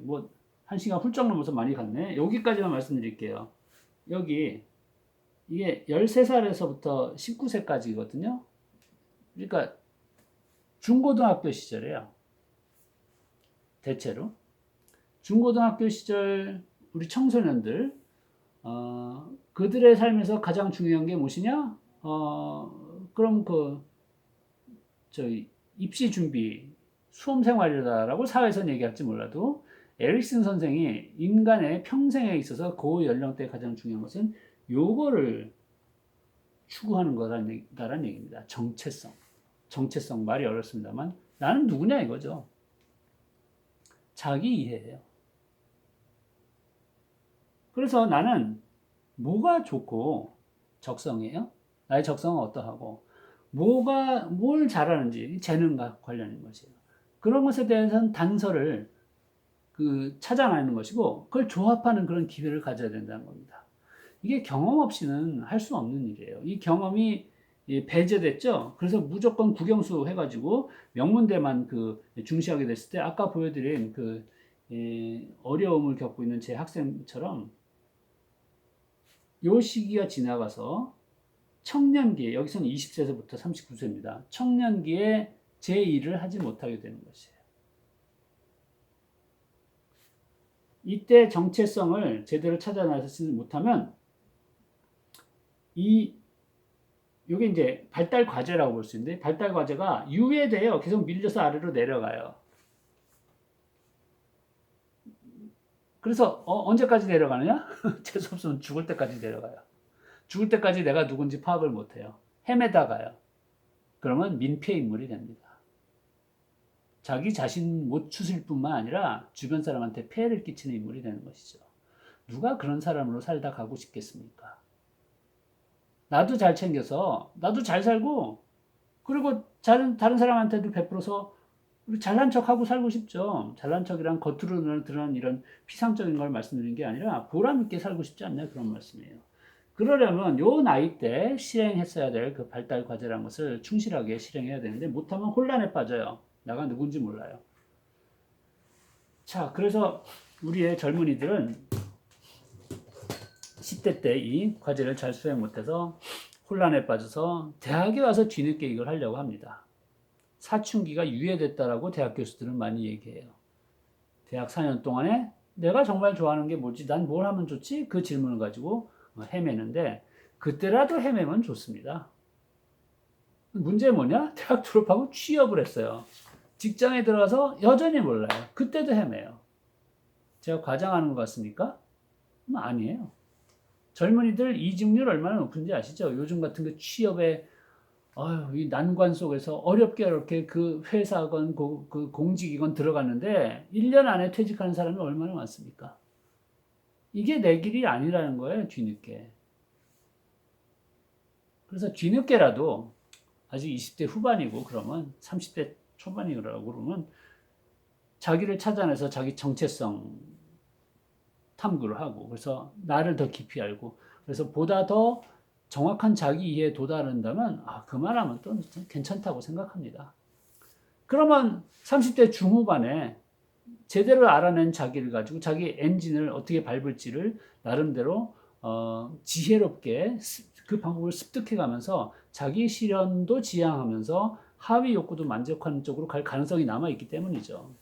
뭐, 1시간 훌쩍 넘어서 많이 갔네. 여기까지만 말씀드릴게요. 여기, 이게 13살에서부터 19세까지거든요. 그러니까 중고등학교 시절이에요. 대체로. 중고등학교 시절 우리 청소년들, 그들의 삶에서 가장 중요한 게 무엇이냐? 그럼 입시 준비, 수험 생활이다라고 사회에서는 얘기할지 몰라도, 에릭슨 선생이 인간의 평생에 있어서 그 연령대에 가장 중요한 것은 요거를 추구하는 거라는 얘기입니다. 정체성. 정체성 말이 어렵습니다만 나는 누구냐 이거죠. 자기 이해예요. 그래서 나는 뭐가 좋고 적성이에요? 나의 적성은 어떠하고 뭘 잘하는지 재능과 관련인 것이에요. 그런 것에 대해서는 단서를 찾아내는 것이고 그걸 조합하는 그런 기회를 가져야 된다는 겁니다. 이게 경험 없이는 할 수 없는 일이에요. 이 경험이 배제됐죠. 그래서 무조건 국영수 해가지고 명문대만 중시하게 됐을 때 아까 보여드린 어려움을 겪고 있는 제 학생처럼 요 시기가 지나가서 청년기에 여기서는 20세에서부터 39세입니다. 청년기에 제 일을 하지 못하게 되는 것이에요. 이때 정체성을 제대로 찾아내지 못하면 요게 이제 발달 과제라고 볼 수 있는데 발달 과제가 유예돼요. 계속 밀려서 아래로 내려가요. 그래서 언제까지 내려가느냐? 재수 없으면 죽을 때까지 내려가요. 죽을 때까지 내가 누군지 파악을 못해요. 헤매다가요. 그러면 민폐 인물이 됩니다. 자기 자신 못 추스릴 뿐만 아니라 주변 사람한테 폐해를 끼치는 인물이 되는 것이죠. 누가 그런 사람으로 살다 가고 싶겠습니까? 나도 잘 챙겨서 나도 잘 살고 그리고 다른 사람한테도 베풀어서 잘난 척하고 살고 싶죠. 잘난 척이란 겉으로 드러난 이런 피상적인 걸 말씀드리는 게 아니라 보람 있게 살고 싶지 않냐 그런 말씀이에요. 그러려면 요 나이 때 실행했어야 될 그 발달 과제라는 것을 충실하게 실행해야 되는데 못하면 혼란에 빠져요. 나가 누군지 몰라요. 자, 그래서 우리의 젊은이들은 10대 때 이 과제를 잘 수행 못해서 혼란에 빠져서 대학에 와서 뒤늦게 이걸 하려고 합니다. 사춘기가 유예됐다라고 대학 교수들은 많이 얘기해요. 대학 4년 동안에 내가 정말 좋아하는 게 뭐지? 난 뭘 하면 좋지? 그 질문을 가지고 헤매는데 그때라도 헤매면 좋습니다. 문제 뭐냐? 대학 졸업하고 취업을 했어요. 직장에 들어가서 여전히 몰라요. 그때도 헤매요. 제가 과장하는 것 같습니까? 아니에요. 젊은이들 이직률 얼마나 높은지 아시죠? 요즘 같은 그 취업에 이 난관 속에서 어렵게 그 회사건 그 공직이건 들어갔는데 1년 안에 퇴직하는 사람이 얼마나 많습니까? 이게 내 길이 아니라는 거예요, 뒤늦게. 그래서 뒤늦게라도 아직 20대 후반이고 그러면 30대 초반이라고 그러면 자기를 찾아내서 자기 정체성 탐구를 하고 그래서 나를 더 깊이 알고 그래서 보다 더 정확한 자기 이해에 도달한다면 그만하면 또 괜찮다고 생각합니다. 그러면 30대 중후반에 제대로 알아낸 자기를 가지고 자기 엔진을 어떻게 밟을지를 나름대로 지혜롭게 그 방법을 습득해 가면서 자기 실현도 지향하면서 하위 욕구도 만족하는 쪽으로 갈 가능성이 남아 있기 때문이죠.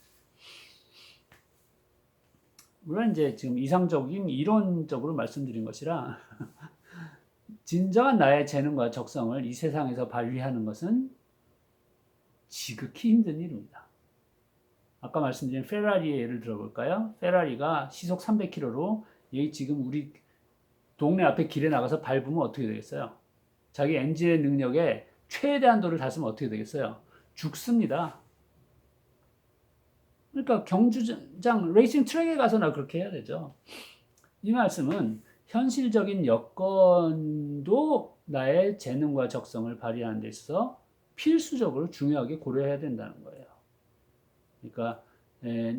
물론 이제 지금 이상적인 이론적으로 말씀드린 것이라 진정한 나의 재능과 적성을 이 세상에서 발휘하는 것은 지극히 힘든 일입니다. 아까 말씀드린 페라리의 예를 들어볼까요? 페라리가 시속 300km로 여기 지금 우리 동네 앞에 길에 나가서 밟으면 어떻게 되겠어요? 자기 엔진의 능력에 최대한도를 닿으면 어떻게 되겠어요? 죽습니다. 그러니까 경주장, 레이싱 트랙에 가서나 그렇게 해야 되죠. 이 말씀은 현실적인 여건도 나의 재능과 적성을 발휘하는 데 있어서 필수적으로 중요하게 고려해야 된다는 거예요. 그러니까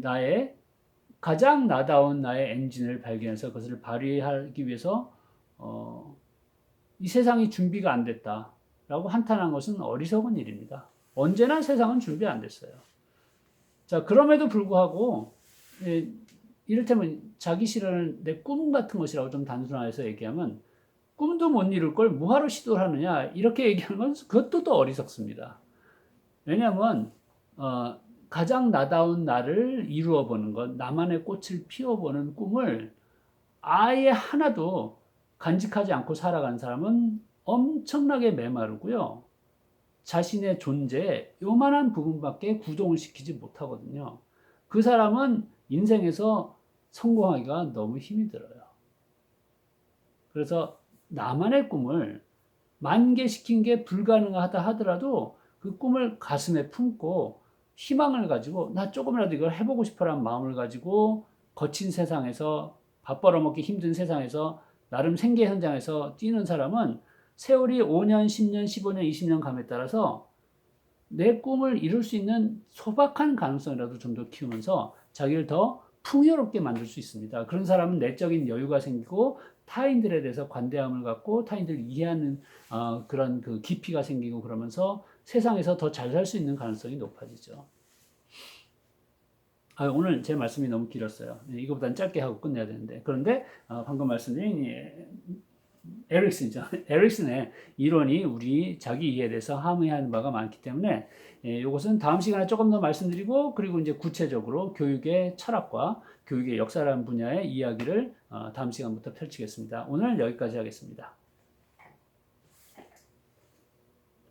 나의 가장 나다운 나의 엔진을 발견해서 그것을 발휘하기 위해서 이 세상이 준비가 안 됐다라고 한탄한 것은 어리석은 일입니다. 언제나 세상은 준비 안 됐어요. 자, 그럼에도 불구하고 이를테면 자기 실현은 내 꿈 같은 것이라고 좀 단순화해서 얘기하면 꿈도 못 이룰 걸 뭐하러 시도를 하느냐 이렇게 얘기하는 건 그것도 또 어리석습니다. 왜냐하면 가장 나다운 나를 이루어 보는 것, 나만의 꽃을 피워보는 꿈을 아예 하나도 간직하지 않고 살아가는 사람은 엄청나게 메마르고요. 자신의 존재에 요만한 부분밖에 구동을 시키지 못하거든요. 그 사람은 인생에서 성공하기가 너무 힘이 들어요. 그래서 나만의 꿈을 만개시킨 게 불가능하다 하더라도 그 꿈을 가슴에 품고 희망을 가지고 나 조금이라도 이걸 해보고 싶어라는 마음을 가지고 거친 세상에서 밥 벌어먹기 힘든 세상에서 나름 생계 현장에서 뛰는 사람은 세월이 5년, 10년, 15년, 20년 감에 따라서 내 꿈을 이룰 수 있는 소박한 가능성이라도 좀 더 키우면서 자기를 더 풍요롭게 만들 수 있습니다. 그런 사람은 내적인 여유가 생기고 타인들에 대해서 관대함을 갖고 타인들을 이해하는 그런 그 깊이가 생기고 그러면서 세상에서 더 잘 살 수 있는 가능성이 높아지죠. 오늘 제 말씀이 너무 길었어요. 이거보다는 짧게 하고 끝내야 되는데. 그런데 방금 말씀드린 에릭슨이죠. 에릭슨의 이론이 우리 자기 이해에 대해서 함의하는 바가 많기 때문에 이것은 다음 시간에 조금 더 말씀드리고 그리고 이제 구체적으로 교육의 철학과 교육의 역사라는 분야의 이야기를 다음 시간부터 펼치겠습니다. 오늘 여기까지 하겠습니다.